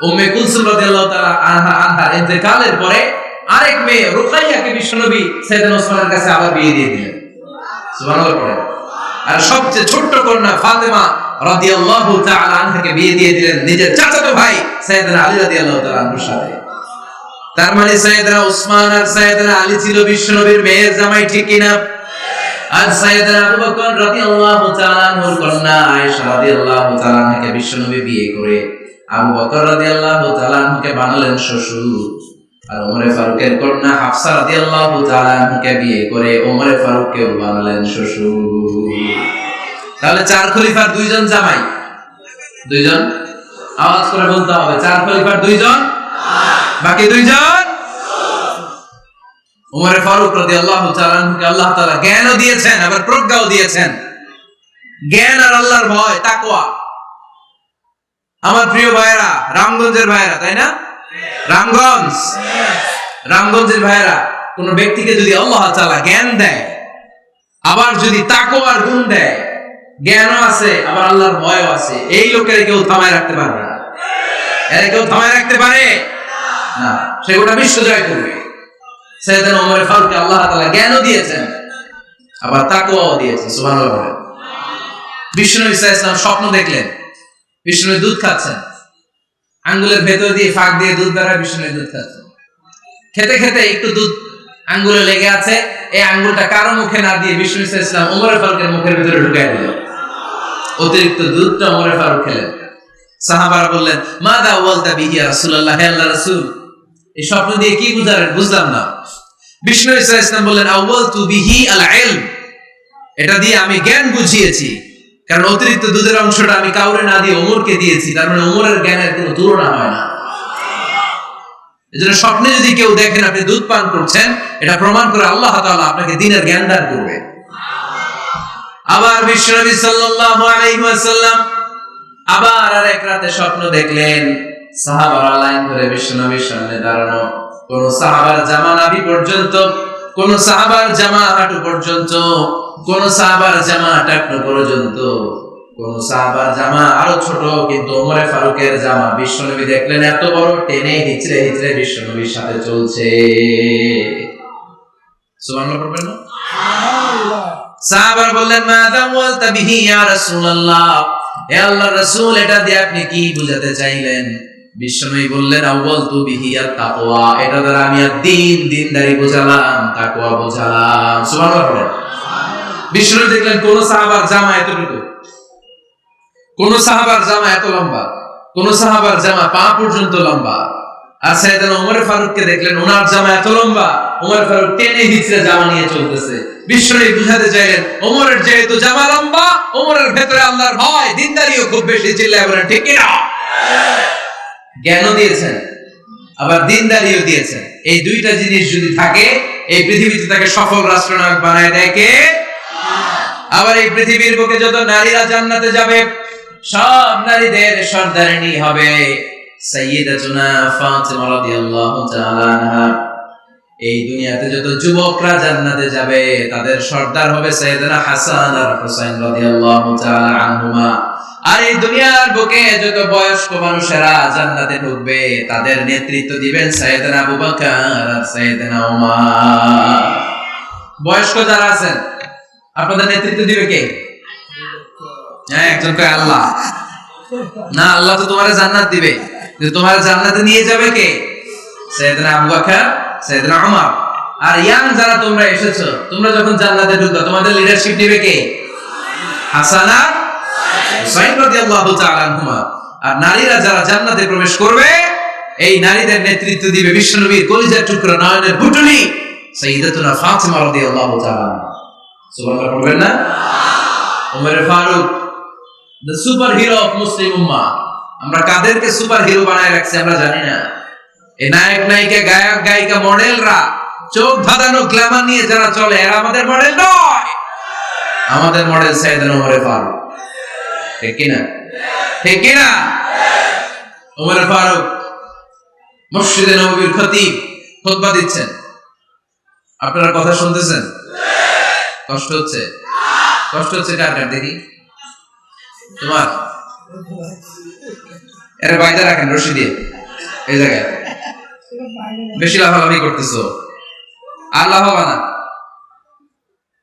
উম্মে কুলসুম রাদিয়াল্লাহু তাআলা আনহার ইন্তেকালের পরে আরেক মেয়ে রুকাইয়াকে বিশ্বনবী সাইয়েদনা ওসমানের কাছে আবার বিয়ে দিয়ে দিলেন। সুবহানাল্লাহ পড়েন। আর সবচেয়ে ছোট্ট কন্যা ফাতেমা রাদিয়াল্লাহু তাআলা আনহাকে বিয়ে দিয়ে দিলেন নিজের চাচাতো ভাই সাইয়েদনা আলী রাদিয়াল্লাহু তাআলা আনহুর সাথে। তার মানে সাইয়েদনা ওসমান আর সাইয়েদনা আলী ছিল বিশ্বনবীর মেয়ের জামাই, ঠিক কিনা? আর সাইয়েদনা আবু বকর রাদিয়াল্লাহু তাআলা আনহুর কন্যা আয়েশা রাদিয়াল্লাহু তাআলা আনহাকে বিশ্বনবী বিয়ে করে আবু বকর রাদিয়াল্লাহু তাআলা আনহুকে বানালেন শ্বশুর। আর ওমর ফারুকের কন্যা হাফসা রাদিয়াল্লাহু তাআলা আনহাকে বিয়ে করে ওমর ফারুককেও বানালেন শ্বশুর। তাহলে 4 খলিফার 2 জন জামাই। 2 জন? আওয়াজ করে বলতে হবে। 4 খলিফার 2 জন, বাকি 2 জন। ওমর ফারুক রাদিয়াল্লাহু তাআলা আনহুকে আল্লাহ তাআলা জ্ঞানও দিয়েছেন, আবার প্রজ্ঞাও দিয়েছেন। জ্ঞান আর আল্লাহর ভয়, তাকওয়া। আমার প্রিয় ভাইরা, রামগঞ্জের ভাইরা, তাই না? রামগঞ্জের ভাইরা, কোন ব্যক্তিকে যদি আল্লাহ তাআলা জ্ঞান দেয়, আবার যদি তাকওয়ার গুণ দেয়, জ্ঞানও আছে আবার আল্লাহর ভয়ও আছে, এই লোকের কেউ থামায় রাখতে পারবে না। এর কেউ থামায় রাখতে পারে না, সে গোটা বিশ্ব জয় করবে। সাইয়েদনা ওমর ফারুককে আল্লাহ তাআলা জ্ঞানও দিয়েছেন, আবার তাকওয়াও দিয়েছেন। সুবহানাল্লাহ। বিশ্বনবী সাল্লাল্লাহু আলাইহি ওয়াসাল্লাম স্বপ্ন দেখলেন, বিশ্বনবী দুধ খাচ্ছেন, আঙ্গুলের ভেতর দিয়ে ফাঁক দিয়ে দুধ বের হয়, বিশ্বনবী দুধ খাচ্ছেন। খেতে খেতে একটু দুধ আঙ্গুলে লেগে আছে, এই আঙ্গুলটা কারো মুখে না দিয়ে বিশ্বনবী সাল্লাল্লাহু আলাইহি ওয়াসাল্লাম ওমর ফারুকের মুখের ভিতরে ঢুকায় দিলেন। অতিরিক্ত দুধটা ওমর ফারুক খেলেন। সাহাবারা বললেন, মাদা ওয়ালতা বিহি ইয়া রাসূলুল্লাহ, হে আল্লাহর রাসূল, এই স্বপ্ন দিয়ে কি বুঝালেন? বুঝলাম না। বিশ্বনবী সাল্লাল্লাহু আলাইহি ওয়াসাল্লাম বললেন, আওয়ালতু বিহি আল ইলম, এটা দিয়ে আমি জ্ঞান বুঝিয়েছি, কারণ অতিরিক্ত দুধের অংশটা আমি কাউরে না দিয়ে ওমরকে দিয়েছি, তার মানে ওমরের জ্ঞানের কোনো তুলনা হয় না। এজন্য স্বপ্নে যদি কেউ দেখেন আপনি দুধ পান করছেন, এটা প্রমাণ করে আল্লাহ তাআলা আপনাকে দ্বীনের জ্ঞান দান করবে। আবার বিশ্বনবী সাল্লাল্লাহু আলাইহি ওয়াসাল্লাম আবার আরেক রাতে স্বপ্ন দেখলেন, সাহাবারা লাইন ধরে বিশ্বনবীর সামনে দাঁড়ানো, কোন সাহাবার জামা নাভি পর্যন্ত, কোন সাহাবার জামা হাঁটু পর্যন্ত, কোন সাহাবার জামা টাকনো পর্যন্ত, কোন সাহাবার জামা আরো ছোট, কিন্তু ওমর ফারুকের জামা বিশ্বনবী দেখলেন এত বড়, টেনে হিচড়ে হিচড়ে বিশ্বনবীর সাথে চলছে। সুবহানাল্লাহ পড়বেন না? সুবহানাল্লাহ। সাহাবারা বললেন, মাযা ওয়ালতা বিহি ইয়া রাসূলুল্লাহ, হে আল্লাহর রাসূল, এটা দিয়ে আপনি কি বুঝাতে চাইলেন? বিশ্বনবী বললেন, আওয়ালতু বিহি আত তাকওয়া, এটা দ্বারা আমি দিনদারি বোঝালাম, তাকওয়া বোঝালাম। সুবহানাল্লাহ। বিষ্ণু দেখলেন কোন সাহাবার জামা এতটুকু, কোন সাহাবার জামা এত লম্বা, কোন সাহাবার জামা পা পর্যন্ত লম্বা। আর সাইয়েদনা ওমর ফারুককে দেখলেন ওনার জামা এত লম্বা, ওমর ফারুক টেনে হিচড়ে জামা নিয়ে চলতেছে। বিষ্ণু বুঝাতে চাইলেন ওমরের যেহেতু জামা লম্বা, ওমরের ভেতরে আল্লাহর ভয়, দিনদারিও খুব বেশি। চিল্লায় বলেন ঠিক কিনা? জ্ঞানও দিয়েছেন আবার দিনদারিও দিয়েছেন। এই দুইটা জিনিস যদি থাকে এই পৃথিবীতে তাকে সফল রাষ্ট্রনায়ক বানায় দেয় কে? আবার এই পৃথিবীর বুকে যত নারীরা জান্নাতে যাবে সব নারীদের সর্দারিনী হবে সাইয়্যিদাতুনা ফাতিমা রাদিয়াল্লাহু তাআলা আনহা। এই দুনিয়াতে যত যুবকরা জান্নাতে যাবে তাদের সর্দার হবে সাইয়েদনা হাসান আর হুসাইন রাদিয়াল্লাহু তাআলা আনহুমা। আর এই দুনিয়ার বুকে যত বয়স্ক মানুষেরা জান্নাতে ঢুকবে তাদের নেতৃত্ব দিবেন সাইয়েদনা আবু বকর আর সাইয়েদনা ওমর। বয়স্ক যারা আছেন আপনাদের নেতৃত্ব দিবে কে? হ্যাঁ, একজন কয় আল্লাহ। না, আল্লাহ তো তোমার জান্নাত দিবে, কিন্তু তোমার জান্নাতে নিয়ে যাবে কে? সাইয়েদনা আবু বকর, সাইয়েদনা ওমর। আর ইয়াং যারা তোমরা এসেছো, তোমরা যখন জান্নাতে ঢুকবে তোমাদের লিডারশিপ দিবে কে? হাসান আর হুসাইন রাদিয়াল্লাহু তাআলা আনহুমা। আর নারীরা যারা জান্নাতে প্রবেশ করবে এই নারীদের নেতৃত্ব দিবে বিশ্বনবীর কলিজার টুকরা নয়নের পুটুলি সাইয়্যিদাতুনা ফাতিমা রাদিয়াল্লাহু তাআলা। সুবহানাল্লাহ পড়বেন না? Omar Faruk, the super hero of Muslim ummah। আমরা কাদেরকে সুপার হিরো বানায় রাখছি আমরা জানি না। এই নায়ক নায়িকা, গায়ক গায়িকা, মডেলরা চোখ ধাঁধানো গ্ল্যামার নিয়ে যারা চলে এরা আমাদের মডেল নয়। আমাদের মডেল সাইয়েদনা ওমর ফারুক। ঠিক কিনা? ঠিক কিনা? ওমর ফারুক মসজিদে নববীর খতিব খুতবা দিচ্ছেন, আপনারা কথা শুনতেছেন? কষ্ট হচ্ছে? কষ্ট হচ্ছে কার কার দেখি? তোমার? এর বাইরে রাখেন রশি দিয়ে এই জায়গায়। বেশি লাফালাফি করতেছো, আর লাফাবা না,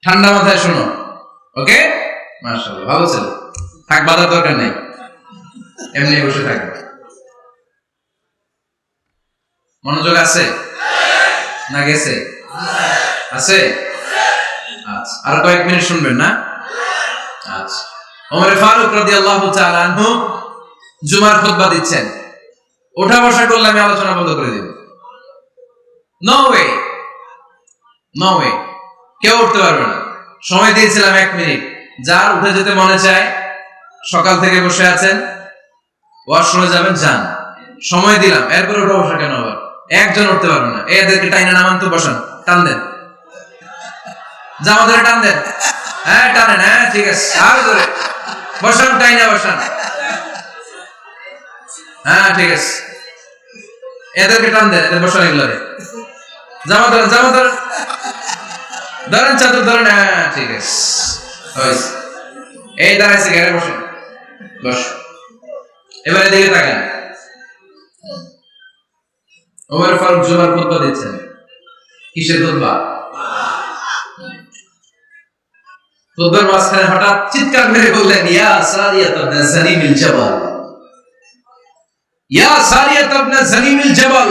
ঠান্ডা মাথায় শোনো। ওকে, মাশাআল্লাহ, ভালো ছিল। থাক, বাধার দরকার নাই, এমনি বসে থাকবে। মনোযোগ আছে না গেছে? আছে? আচ্ছা, আর কয়েক মিনিট শুনবেন না? আচ্ছা। ওমর ফারুক রাদিয়াল্লাহু তাআলা আনহু জুমার খুতবা দিচ্ছেন। ওঠা বসা করলে আমি আলোচনা বন্ধ করে দেব। নো ওয়ে, নো ওয়ে, কেউ উঠতে পারবে না। সময় দিয়েছিলাম 1 মিনিট। যার উঠে যেতে মনে চায়, সকাল থেকে বসে আছেন, ওয়াশরুমে যাবেন, যান, সময় দিলাম। এরপর উঠা বসা কেন আবার? একজন উঠতে পারবে না। এদেরকে টাইনা নামান তো, বসান, টান দেন, জামা ধরে টান দেন। হ্যাঁ, টানেন। হ্যাঁ, ঠিক আছে, আর ধরে বসান, টাইনা বসান। হ্যাঁ, ঠিক আছে, এদেরকে টান দেন, এদের বসান। এগুলোরে জামা ধরেন, জামা ধরেন, ধরেন, চাদর ধরেন। হ্যাঁ, ঠিক আছে, এই দাঁড়াইছে, ঘরে বসেন, বস। এবারে দিকে তাকান। ওমর ফারুক জুমার খুতবা দিচ্ছেন। কিসের খুতবা? খুতবার মাঝখানে হঠাৎ চিৎকার মেরে বললেন, ইয়া সারিয়াত ইবনে জানিমিল জাবাল, ইয়া সারিয়াত ইবনে জানিমিল জাবাল,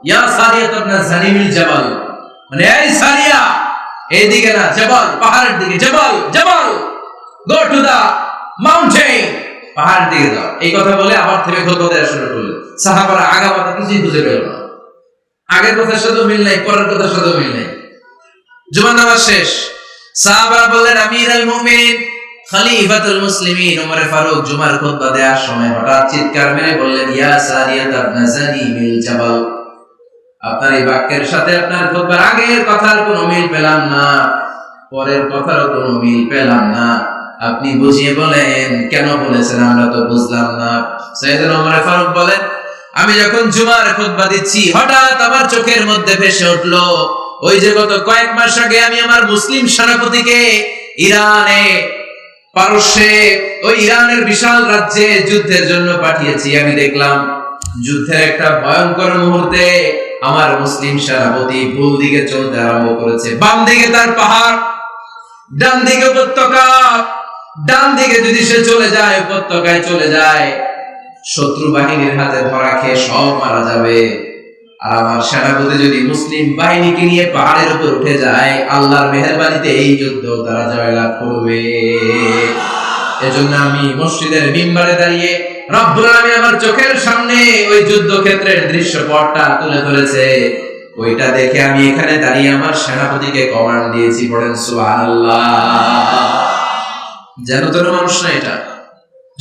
ইয়া সারিয়াত ইবনে জানিমিল জাবাল। মানে এই সারিয়া, এইদিকে না, জাবাল, পাহাড়ের দিকে। জাবাল, জাবাল, গো টু দা মাউন্টেন, পাহাড়ের দিকে যাও। এই কথা বলে আবার থেকে খুতবা দেওয়া শুরু করলেন। সাহাবারা আগামাথা কিছুই বুঝে পেল না। আগের কথার সাথে মিল নাই, পরের কথার সাথে মিল নাই। জুমার নামাজ শেষ। সাহাবারা বললেন, আমিরুল মুমিনিন, খলিফাতুল মুসলিমিন ওমর ফারুক জুমার খুতবা দেওয়ার সময় হঠাৎ চিৎকার মেরে বললেন, ইয়া সারিয়াত ইবনে জানিমিল জাবাল। আপনার এই বাক্যের সাথে আপনার খুতবার আগের কথার কোনো মিল পেলাম না, পরের কথারও কোনো মিল পেলাম না। আপনি বুঝিয়ে বলেন, কেন বলেছেন, আমরা তো বুঝলাম না। সাইয়েদনা ওমর ফারুক বলেন, আমি যখন জুমার খুতবা দিচ্ছি হঠাৎ আমার চোখের মধ্যে ভেসে উঠলো ওই যে গত কয়েক মাস আগে আমি আমার মুসলিম সেনাপতিকে ইরানে, পারস্যে, ওই ইরানের বিশাল রাজ্যে যুদ্ধের জন্য পাঠিয়েছি। আমি দেখলাম যুদ্ধের একটা ভয়ঙ্কর মুহূর্তে আমার মুসলিম সেনাপতি ভুল দিকে চলতে আরম্ভ করেছে। বাম দিকে তার পাহাড়, ডান দিকে উপত্যকা। ডান দিকে যদি সে চলে যায়, উপত্যকায় চলে যায়, শত্রু বাহিনীর হাতে ধরা খেয়ে সব মারা যাবে। আর আমার সেনাপতি যদি মুসলিম বাহিনীকে নিয়ে পাহাড়ের উপর উঠে যায়, আল্লাহর মেহেরবানিতে এই যুদ্ধ তারা জয়লাভ করবে। এজন্য আমি মসজিদের মিম্বারে দাঁড়িয়ে রব্বুল আলামিন আমার চোখের সামনে ওই যুদ্ধক্ষেত্রের দৃশ্যপটটা তুলে ধরেছে, ওইটা দেখে আমি এখানে দাঁড়িয়ে আমার সেনাপতিকে কমান্ড দিয়েছি। বলেন সুবহানাল্লাহ। যেন তোর মানুষ না, এটা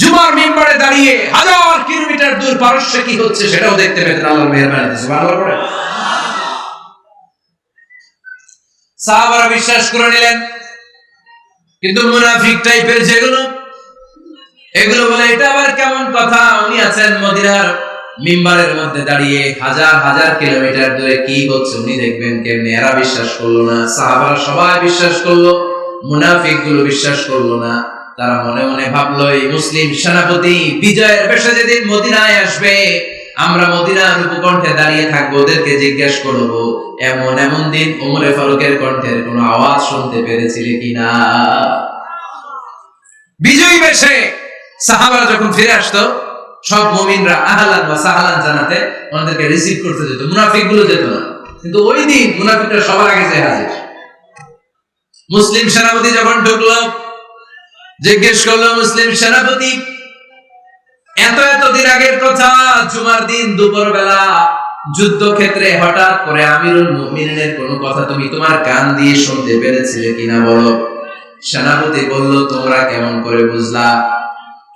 জুমার মিম্বারে দাঁড়িয়ে 1000 কিলোমিটার দূর পারস্যে কি হচ্ছে সেটাও দেখতে পেতেন আল্লাহর মেহেরবানিতে। সুবহানাল্লাহ। সাহাবারা বিশ্বাস করে নিলেন, কিন্তু মুনাফিক টাইপের যেগুলো, এগুলো বলে এটা আবার কেমন কথা, উনি আছেন মদিনার মিম্বারের মধ্যে দাঁড়িয়ে 1000 কিলোমিটার দূরে কি হচ্ছে উনি দেখবেন কেমনে। এরা বিশ্বাস করলো না, সাহাবারা সবাই বিশ্বাস করলো, মুনাফিক গুলো বিশ্বাস করলো না। তারা মনে মনে ভাবলো, এই মুসলিম সেনাপতি বিজয়ের বেশে যেদিন মদিনায় আসবে, আমরা মদিনার উপকণ্ঠে দাঁড়িয়ে থাকবো, ওদেরকে জিজ্ঞেস করবো এমন এমন দিন ওমরে ফারুকের কণ্ঠের কোনো আওয়াজ শুনতে পেরেছিলে কিনা। বিজয়ী বেশে সাহাবারা যখন ফিরে আসতো, সব মুমিনরা আহলান ওয়া সাহলান জানাতে ওনাদেরকে রিসিভ করতে যেত, মুনাফিক গুলো যেত না। কিন্তু ওই দিন মুনাফিকরা সবার আগে যে হাজির। মুসলিম সেনাপতি যখন ঢুকলো, জিজ্ঞেস করলো, মুসলিম সেনাপতি এত দিন আগের কথা, জুমার দিন দুপুর বেলা যুদ্ধক্ষেত্রে হঠাৎ করে আমিরুল মুমিনিনের কোনো কথা তুমি তোমার কান দিয়ে শুনতে পেরেছিলে কিনা বলো। সেনাপতি বলল, তোমরা কেমন করে বুঝলা,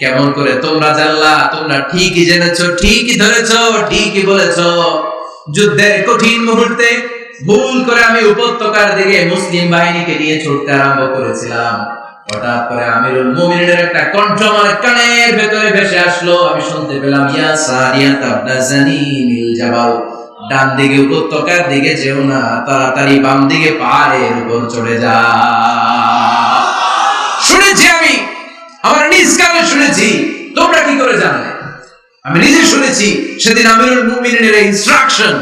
কেমন করে তোমরা জানলা? তোমরা ঠিকই জেনেছো, ঠিকই ধরেছো, ঠিকই বলেছো। যুদ্ধের কঠিন মুহূর্তে ভুল করে আমি উপত্যকার দিকে মুসলিম বাহিনীকে নিয়ে ছুটতে আরম্ভ করেছিলাম, হঠাৎ করে আমিরুল মুমিনিনের একটা কণ্ঠ আমার কানের ভেতরে ভেসে আসলো। আমি শুনতে পেলাম, ইয়া সারিয়াত ইবনে জানিল জাবাল, ডান দিকে উপত্যকার দিকে যেও না, তাড়াতাড়ি বাম দিকে পাহাড়ের উপর চড়ে যা। শুনেছি আমি, আমার নিজ কানে শুনেছি, তোমরা কি করে জানলে? আমি নিজে শুনেছি। সেদিন আমিরুল মুমিনিনের ইনস্ট্রাকশন,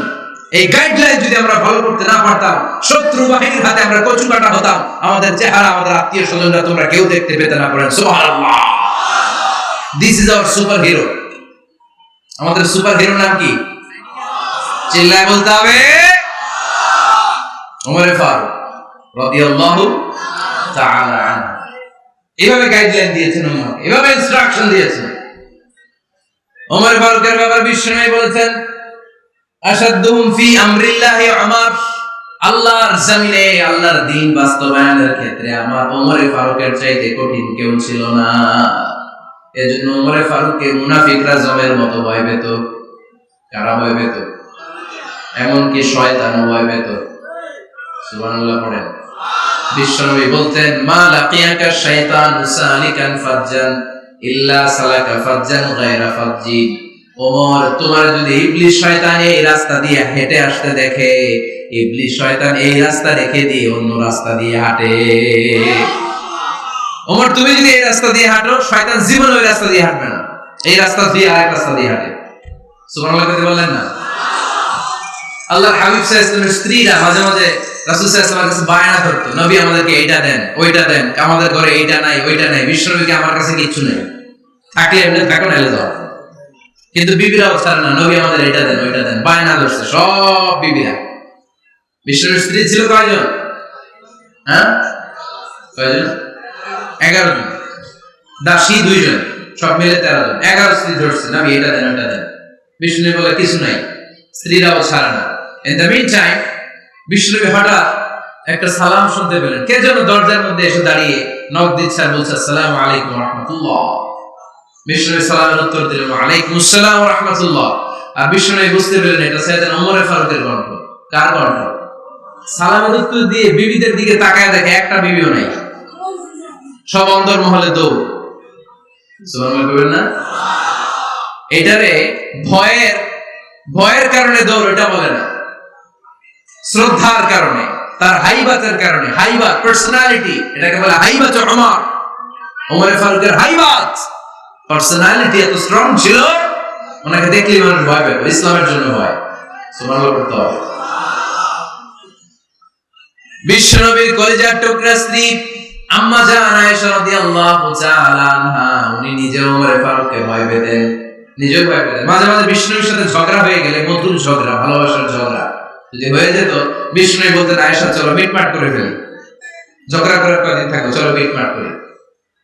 এই গাইডলাইন যদি আমরা ফলো করতে না পারতাম, শত্রু বাহিনীর হাতে আমরা কচু কাটা হতাম, আমাদের চেহারা, আমাদের আত্মীয় স্বজনরা তোমরা কেউ দেখতে পেতে না। পারেন সুবহানাল্লাহ। This is our super hero. আমাদের সুপার হিরোর নাম কি? চিল্লায় বলতে হবে, ওমরে ফারুক রাদিয়াল্লাহু তাআলা আনহু। এভাবে গাইডলাইন দিয়েছেন, এভাবে ইনস্ট্রাকশন দিয়েছেন। ওমর ফারুকের ব্যাপারে বিশ্বনবী বলেছেন, আশাদুহুম ফি আমরিল্লাহি উমর, আল্লাহর জমিনে আল্লাহর দ্বীন বাস্তবায়নের ক্ষেত্রে আমার ওমরে ফারুকের চাইতে কঠিন কেউ ছিল না। এজন্য ওমরে ফারুককে মুনাফিকরা জমের মতো ভয় পেত। কারা ভয় পেত? এমনকি শয়তানও ভয় পেত। সুবহানাল্লাহ পড়েন। বিশ্বনবী বলতেন, মা লাকিয়াকা শাইতানু সালিকান ফাজ্জান ইল্লা সালাকা ফাজ্জান গায়রা ফাজ্জি। ওমর, তোমার যদি ইবলিস শয়তান এই রাস্তা দিয়ে হেঁটে আসতে দেখে, ইবলিস শয়তান এই রাস্তা রেখে দিয়ে অন্য রাস্তা দিয়ে হাঁটে। ওমর, তুমি যদি এই রাস্তা দিয়ে হাঁটো, শয়তান জীবনে ওই রাস্তা দিয়ে হাঁটবে না, এই রাস্তা দিয়ে আরেক রাস্তা দিয়ে হাঁটে। সুবহানাল্লাহ বললেন না? আল্লাহর হাবিব সাল্লাল্লাহু আলাইহি ওয়াসাল্লামের স্ত্রীরা মাঝে মাঝে রাসূল সাল্লাল্লাহু আলাইহি ওয়াসাল্লামের কাছে বায়না করতো, নবী আমাদেরকে এইটা দেন, ওইটা দেন, আমাদের ঘরে এইটা নাই, ওইটা নাই। বিশ্বনবীকে, আমার কাছে কিচ্ছু নেই, থাকলে এমনি থাকো, নাইলে যাও। কিন্তু বিবিরাও ছাড়ে না, নবী আমাদের এইটা দেন, ওইটা দেন, বায়না ধরছে সব বিবিরা। বিশ্বনবীর স্ত্রী ছিল কয়জন? হ্যাঁ, কয়জন? 11 জন। দাসী 2 জন, সব মিলে 13 জন। 11 স্ত্রী ধরছে, নবী এটা দেন, ওইটা দেন। বিশ্বনবী বলে কিছু নাই, স্ত্রীরাও ছাড়ে না। ইন দ্য মিন টাইম বিশ্বনবী হঠাৎ একটা সালাম শুনতে পেলেন। কে যেন দরজার মধ্যে এসে দাঁড়িয়ে নক দিচ্ছে আর বলছে, আসসালামু আলাইকুম ওয়া রাহমাতুল্লাহ। বিশ্বনবী সালামের উত্তর দিলেন, ওয়ালাইকুম আসসালাম ওয়া রাহমাতুল্লাহ। আর বিশ্বনবী বুঝতে পেলেন এটা সাইয়েদনা ওমর ফারুকের কণ্ঠ। কার কণ্ঠ? সালামের উত্তর দিয়ে বিবিদের দিকে তাকায় দেখে একটা বিবিও নাই, সব অন্তর্মহলে দৌড়। সুবহানাল্লাহ বলবেন না? এটারে ভয়ের কারণে দৌড় এটা বলে না, শ্রদ্ধার কারণে, তার হাইবাতের কারণে। হাইবাত, পার্সোনালিটি, এটাকে বলে হাইবাত ওমর। ওমরে ফারুকের হাইবাত, পার্সোনালিটি এত স্ট্রং ছিল, ওনাকে দেখলেই মানুষ ভয় পেত, ইসলামের জন্য ভয়। সুবহানাল্লাহ পড়তে হবে। বিশ্বনবীর কলিজার টুকরা স্ত্রী আম্মা জান আয়েশা রাদিয়াল্লাহু তাআলা আনহা, উনি নিজে ওমরে ফারুককে ভয় পেতেন। নিজেও ভয় পেতেন। মাঝে মাঝে বিষ্ণুর সাথে ঝগড়া হয়ে গেলে, মধুর ঝগড়া, ভালোবাসার ঝগড়া যদি হয়ে যেত, বিষ্ণু বলতেন আয়েশা চলো মিটমাট করে ফেলি, ঝগড়া করার কদিন থাকো, চলো মিটমাট করি।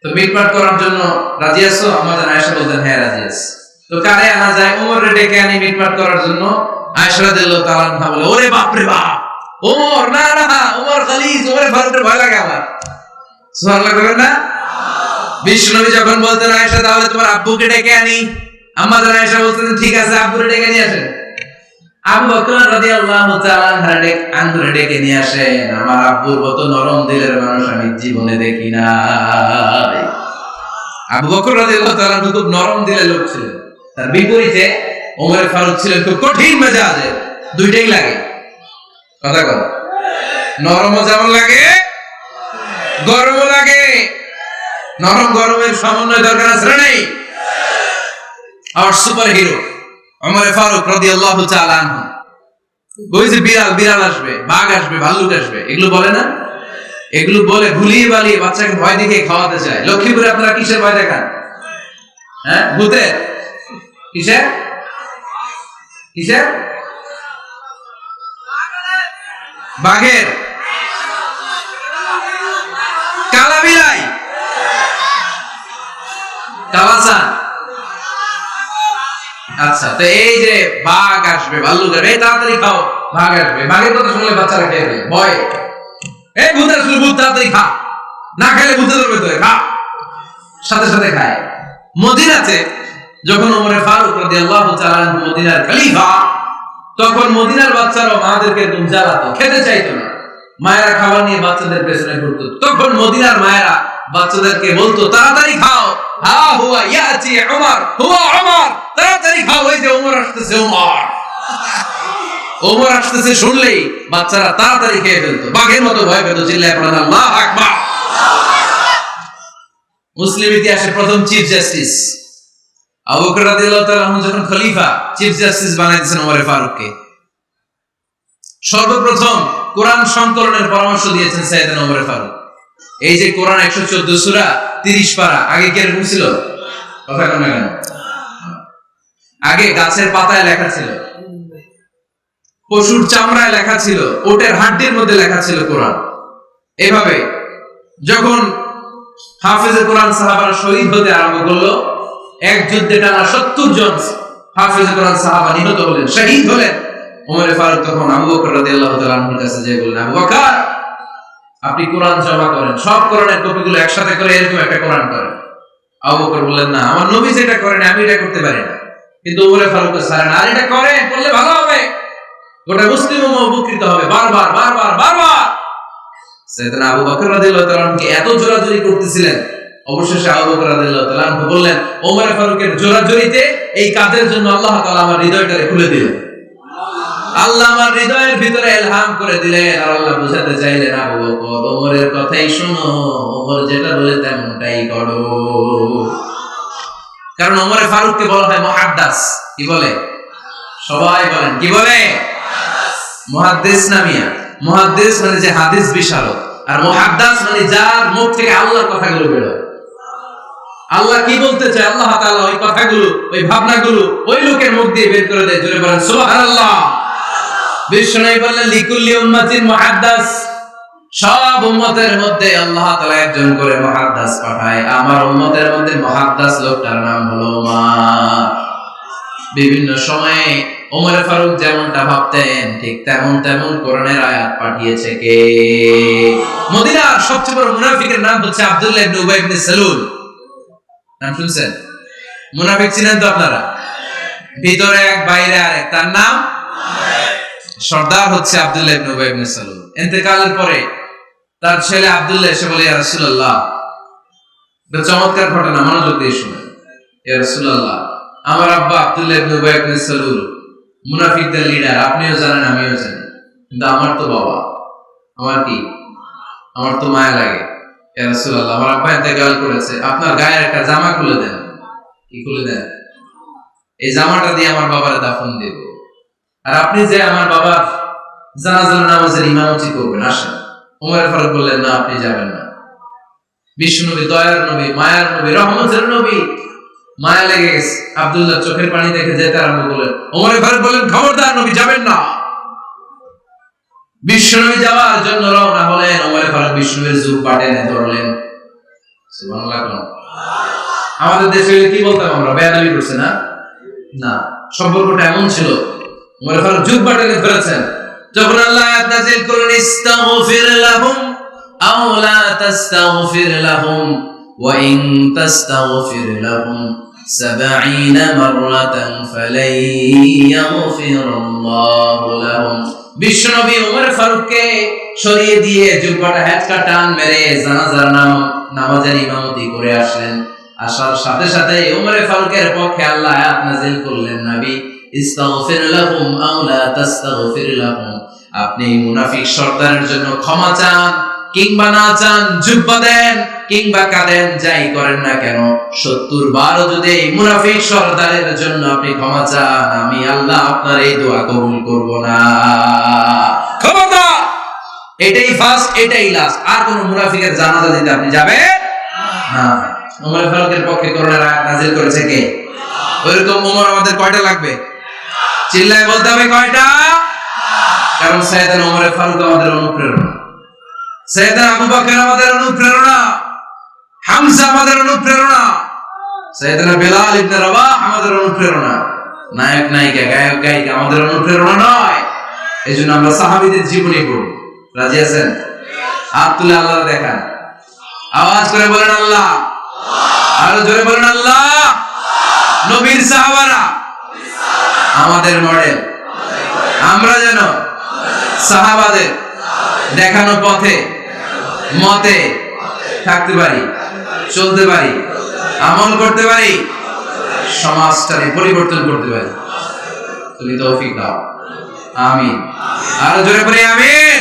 তো মিটমাট করার জন্য রাজি আছো? আমাদের আয়েশা বলতেন হ্যাঁ রাজি আছি। তো কারে আনা যায়? ওমরে ডেকে আনি মিটমাট করার জন্য। আয়েশা রাদিয়াল্লাহু তাআলা আনহা বলে ওরে বাপ রে বাপ, ওমর না না, ওমর খালিজ, ওমরে ফারুকের ভয় লাগে আমার। সুবহানাল্লাহ বলেন না? বিষ্ণুনবী যখন বলতেন আয়েশা তাহলে তোমার আব্বুকে ডেকে আনি, আমাদের আয়েশা বলতেন ঠিক আছে আব্বুকে ডেকে নিয়ে আসেন। আবু বকর রাদিয়াল্লাহু তাআলা আনহুকে ডেকে নিয়ে আসেন। আমার আব্বুর মতো নরম দিলের মানুষ আমি জীবনে দেখি নাই। আবু বকর রাদিয়াল্লাহু তাআলা খুব নরম দিলের লোক ছিলেন, তার বিপরীতে ওমর ফারুক ছিলেন খুব কঠিন মেজাজের। দুইটাই লাগে, কথা কর, নরমও যেমন লাগে, গরমও লাগে। নরম গরমের সমন্বয় দরকার আছে না নেই? আর সুপার হিরো ওমর ফারুক রাদিয়াল্লাহু তাআলা আনহু, ওই যে বিড়াল আসবে, বাঘ আসবে, ভাল্লুক আসবে, এগুলো বলে না? এগুলো বলে ভুলিয়ে বালিয়ে বাচ্চাকে ভয় দেখিয়ে খাওয়াতে চায়। লক্ষ্মীপুরে আপনারা কিসের ভয় দেখান? হ্যাঁ, ভূতের? কিসের কিসের? বাঘের? কালা বিলাই? কালাচান? আচ্ছা, তো এই যে বাঘ আসবে, ভাল্লুক আসবে, তাড়াতাড়ি খাও, বাঘ আসবে, বাঘের কথা শুনলে বাচ্চারা খেয়ে ফেলে ভয়। এই ভূত আসলে, ভূত তাড়াতাড়ি খা, না খাইলে ভূতে ধরবে তো, খা, সাথে সাথে খায়। মদিনাতে যখন ওমর ফারুক রাদিয়াল্লাহু তাআলা আনহু মদিনার খলিফা, তখন মদিনার বাচ্চারা মাদেরকে একদম জ্বালাতো, খেতে চাইতো না। মায়েরা খাবার নিয়ে বাচ্চাদের পেছনে ঘুরতো। তখন মদিনার মায়েরা বাচ্চাদেরকে বলতো তাড়াতাড়ি খাও, হা হুয়া ইয়াতি উমর, হুয়া উমর, তাড়াতাড়ি খাও, ওই যে ওমর আসতেছে, ওমর ওমর আসতেছে শুনলেই বাচ্চারা তাড়াতাড়ি খেয়ে ফেলতো, বাঘের মতো ভয় পেত। চিল্লায়ে পড়েন আল্লাহু আকবার। মুসলিম ইতিহাসে প্রথম চিফ জাস্টিস আবু বকর রাদিয়াল্লাহু তাআলা আনহু যখন খলিফা, চিফ জাস্টিস বানাইছেন ওমর ফারুককে। সর্বপ্রথম কোরআন সংকলনের পরামর্শ দিয়েছেন সাইয়েদনা ওমর ফারুক। এই যে কোরআন 114 সূরা 30 পারা, আগে কি এরকম ছিল? কথা বলেন না কেন? আগে গাছের পাতায় লেখা ছিল, পশুর চামড়ায় লেখা ছিল, ওটের হাড্ডির মধ্যে লেখা ছিল কোরআন। এভাবে যখন হাফেজে কোরআন সাহাবারা শহীদ হতে আরম্ভ করলো, এক যুদ্ধে টানা 70 জন হাফেজে কোরআন সাহাবা নিহত হলেন, শহীদ হলেন। ওমর ফারুক তখন আবু বকর রাদিয়াল্লাহু তাআলা আনহুর কাছে যেয়ে বললেন, আবু বকর আপনি কোরআন জমা করেন, সব কোরআনের কপিগুলো একসাথে করে এরকম একটা কোরআন করেন। আবু বকর বললেন না, আমার নবী যেটা করেন আমি এটা করতে পারি না। কিন্তু ওমর ফারুক ছাড়েন, আর এটা করেন, করলে ভালো হবে, গোটা মুসলিম উম্মাহ উপকৃত হবে। বারবার বারবার বারবার সাইয়েদনা আবু বকর রাদিয়াল্লাহু তাআলা আনহুকে এত জোরাজুরি করতেছিলেন, অবশেষে আবু বকর রাদিয়াল্লাহু তাআলা আনহু বললেন, ওমর ফারুকের জোরাজুরিতে এই কাজের জন্য আল্লাহ তাআলা আমার হৃদয়টারে খুলে দিলেন। আল্লাহ আমার হৃদয়ের ভিতরে ইলহাম করে দিলেন, আর আল্লাহ বুঝাতে চাইলেন, আবু বকর ওমরের কথাই শোনো, ওমর যেটা বলে তেমনটাই করো। কারণ ওমর ফারুককে বলা হয় মুহাদ্দিস। কি বলে? সবাই বলেন কি বলে? মুহাদ্দিস না মিয়া? মুহাদ্দিস মানে যে হাদিস বিশারদ, আর মুহাদ্দিস মানে যার মুখ থেকে আল্লাহর কথাগুলো বের হয়। আল্লাহ কি বলতে চায়, আল্লাহ তাআলা ওই কথাগুলো, ওই ভাবনাগুলো ওই লোকের মুখ দিয়ে বের করে দেয়। জোরে বলেন সুবহানাল্লাহ। বিশ্বনবী বললেন লিকুল্লি উম্মাতিন মুহাদ্দিস, সব উম্মতের মধ্যে আল্লাহ তাআলা একজন করে মুহাদ্দিস পাঠায়। আমার উম্মতের মধ্যে মুহাদ্দিস লোকটার নাম হলো ওমর। বিভিন্ন সময়ে ওমর ফারুক যেমনটা ভাবতেন ঠিক তেমন তেমন কোরআনের আয়াত পাঠিয়েছে কে? মদিনার সবচেয়ে বড় মুনাফিকের নাম হচ্ছে আব্দুল্লাহ ইবনে উবাই ইবনে সালুল। নাম শুনছেন? মুনাফিক চিনেন তো আপনারা? ভিতরে এক বাইরে আরেক, তার নাম সর্দার হচ্ছে আব্দুল্লাহ ইবনে উবাই ইবনে সালুল। ইন্তেকালের পরে তার ছেলে আব্দুল্লাহ এসে বলে, ইয়া রাসূলুল্লাহ, এটা চমৎকার ঘটনা, মনোযোগ দিয়ে শুনেন। ইয়া রাসূলুল্লাহ, আমার আব্বা আব্দুল্লাহ ইবনে উবাই ইবনে সালুল মুনাফিকদের লিডার, আপনিও জানেন আমিও জানি, কিন্তু আমার তো বাবা, আমার কি, আমার তো মায়া লাগে। ইয়া রাসূলুল্লাহ, আমার আব্বা ইন্তেকাল করেছে, আপনার গায়ের একটা জামা খুলে দেন। কি খুলে দেন? এই জামাটা দিয়ে আমার বাবারে দাফন দেব, আর আপনি যে আমার বাবার জানাজার নামাজের ইমামতি করবেন, আসেন। ওমর ফারুক বললেন, না আপনি যাবেন না। বিশ্বনবী দয়ার নবী, মায়ার নবী, রহমতের নবী, মায়া লেগে গেছে, আব্দুল্লাহ চোখের পানি দেখে যেতে আরম্ভ করলেন। ওমর ফারুক বললেন, খবরদার, নবী যাবেন না। বিশ্বনবী যাওয়ার জন্য রওনা হলেন। ওমর ফারুক বিশ্বনবীর জুব্বা টেনে ধরলেন। সুবহানাল্লাহ। আমাদের দেশে কি বলতাম আমরা, বেয়াদবি করছে না? না, সম্পর্কটা এমন ছিল। ওমর ফারুক জুব্বা টেনে ধরেছেন। যখন আল্লাহ আয়াত নাযিল করলেন, ইস্তাগফির লাহুম আও লা তাস্তাগফির লাহুম ওয়া ইন তাস্তাগফির লাহুম ৭০ মাররাতান ফালাই ইয়াগফিরুল্লাহু লাহুম। বিশ্বনবী ওমর ফারুককে সরিয়ে দিয়ে জুব্বাটা হ্যাচকা টান মেরে জানাজার নামাজের ইমামতি করে আসলেন। আসার সাথে সাথে ওমর ফারুকের পক্ষে আল্লাহ আয়াত নাযিল করলেন, নবী ইস্তাগফির লাহুম আও লা তাস্তাগফির লাহুম, আপনি মুনাফিক সর্দারের জন্য ক্ষমা চান কিংবা না চান, জুব্বা দেন কিংবা কাঁদেন, যাই করেন না কেন, ৭০ বার যদি এই মুনাফিক সর্দারের জন্য আপনি ক্ষমা চান, আমি আল্লাহ আপনার এই দোয়া কবুল করব না। খবরদার, এটাই ফার্স্ট, এটাই লাস্ট। আর কোন মুনাফিকের জানাজা দিতে আপনি যাবেন না। ওমর ফারুকের পক্ষে করোনার আয়াত নাযিল করেছে কে? ওইরকম ওমর আমাদের কয়টা লাগবে? চিল্লায় বলতে হবে কয়টা? কারণ সাইয়েদনা ওমর ফারুক আমাদের অনুপ্রেরণা, সাইয়েদনা আবু বকর আমাদের অনুপ্রেরণা, হামজা আমাদের অনুপ্রেরণা, সাইয়েদনা বেলাল ইবনে রাবাহ আমাদের অনুপ্রেরণা। নায়ক নায়িকা, গায়ক গায়িকা আমাদের অনুপ্রেরণা নয়। এজন্য আমরা সাহাবীদের জীবনী পড়ি। রাজি আছেন? হাত তুলে আল্লাহ দেখান, আওয়াজ করে বলেন আল্লাহ, আরো জোরে বলেন আল্লাহ। নবীর সাহাবারা আমাদের মডেল। আমরা যেন সাহাবাদের দেখানো পথে মতে থাকতে পারি, চলতে পারি, আমল করতে পারি, সমাজটাকে পরিবর্তন করতে পারি। তুমি তৌফিক দাও, আমিন। আরো জোরে পড়ি আমিন।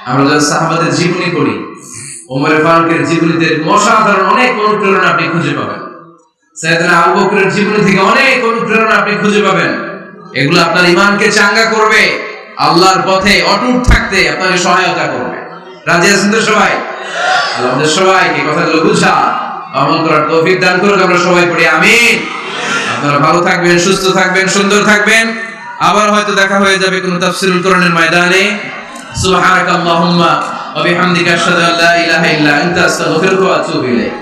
আমরা যখন সাহাবাদের জীবনী পড়ি, ওমর ফারুকের জীবনীতে অসাধারণ অনেক অনুপ্রেরণা আপনি খুঁজে পাবেন। সাইয়েদনা আবু বকরের জীবনী থেকে অনেক অনুপ্রেরণা আপনি খুঁজে পাবেন। এগুলো আপনার ঈমানকে চাঙ্গা করবে, আল্লাহর পথে অটুট থাকতে আপনাকে সহায়তা করবে। রাজি আছেন তো সবাই? আল্লাহ আমাদের সবাইকে কথাগুলো বুঝা আমল করার তৌফিক দান করুক। আমরা সবাই পড়ি আমিন। আপনারা ভালো থাকবেন, সুস্থ থাকবেন, সুন্দর থাকবেন। আবার হয়তো দেখা হয়ে যাবে কোন তাফসীরুল কোরআনের ময়দানে। সুবহানাকাল্লাহুম্মা ওয়া বিহামদিকা আশহাদু আল্লা ইলাহা ইল্লা আনতা আস্তাগফিরুকা ওয়া আতুবু ইলাইক।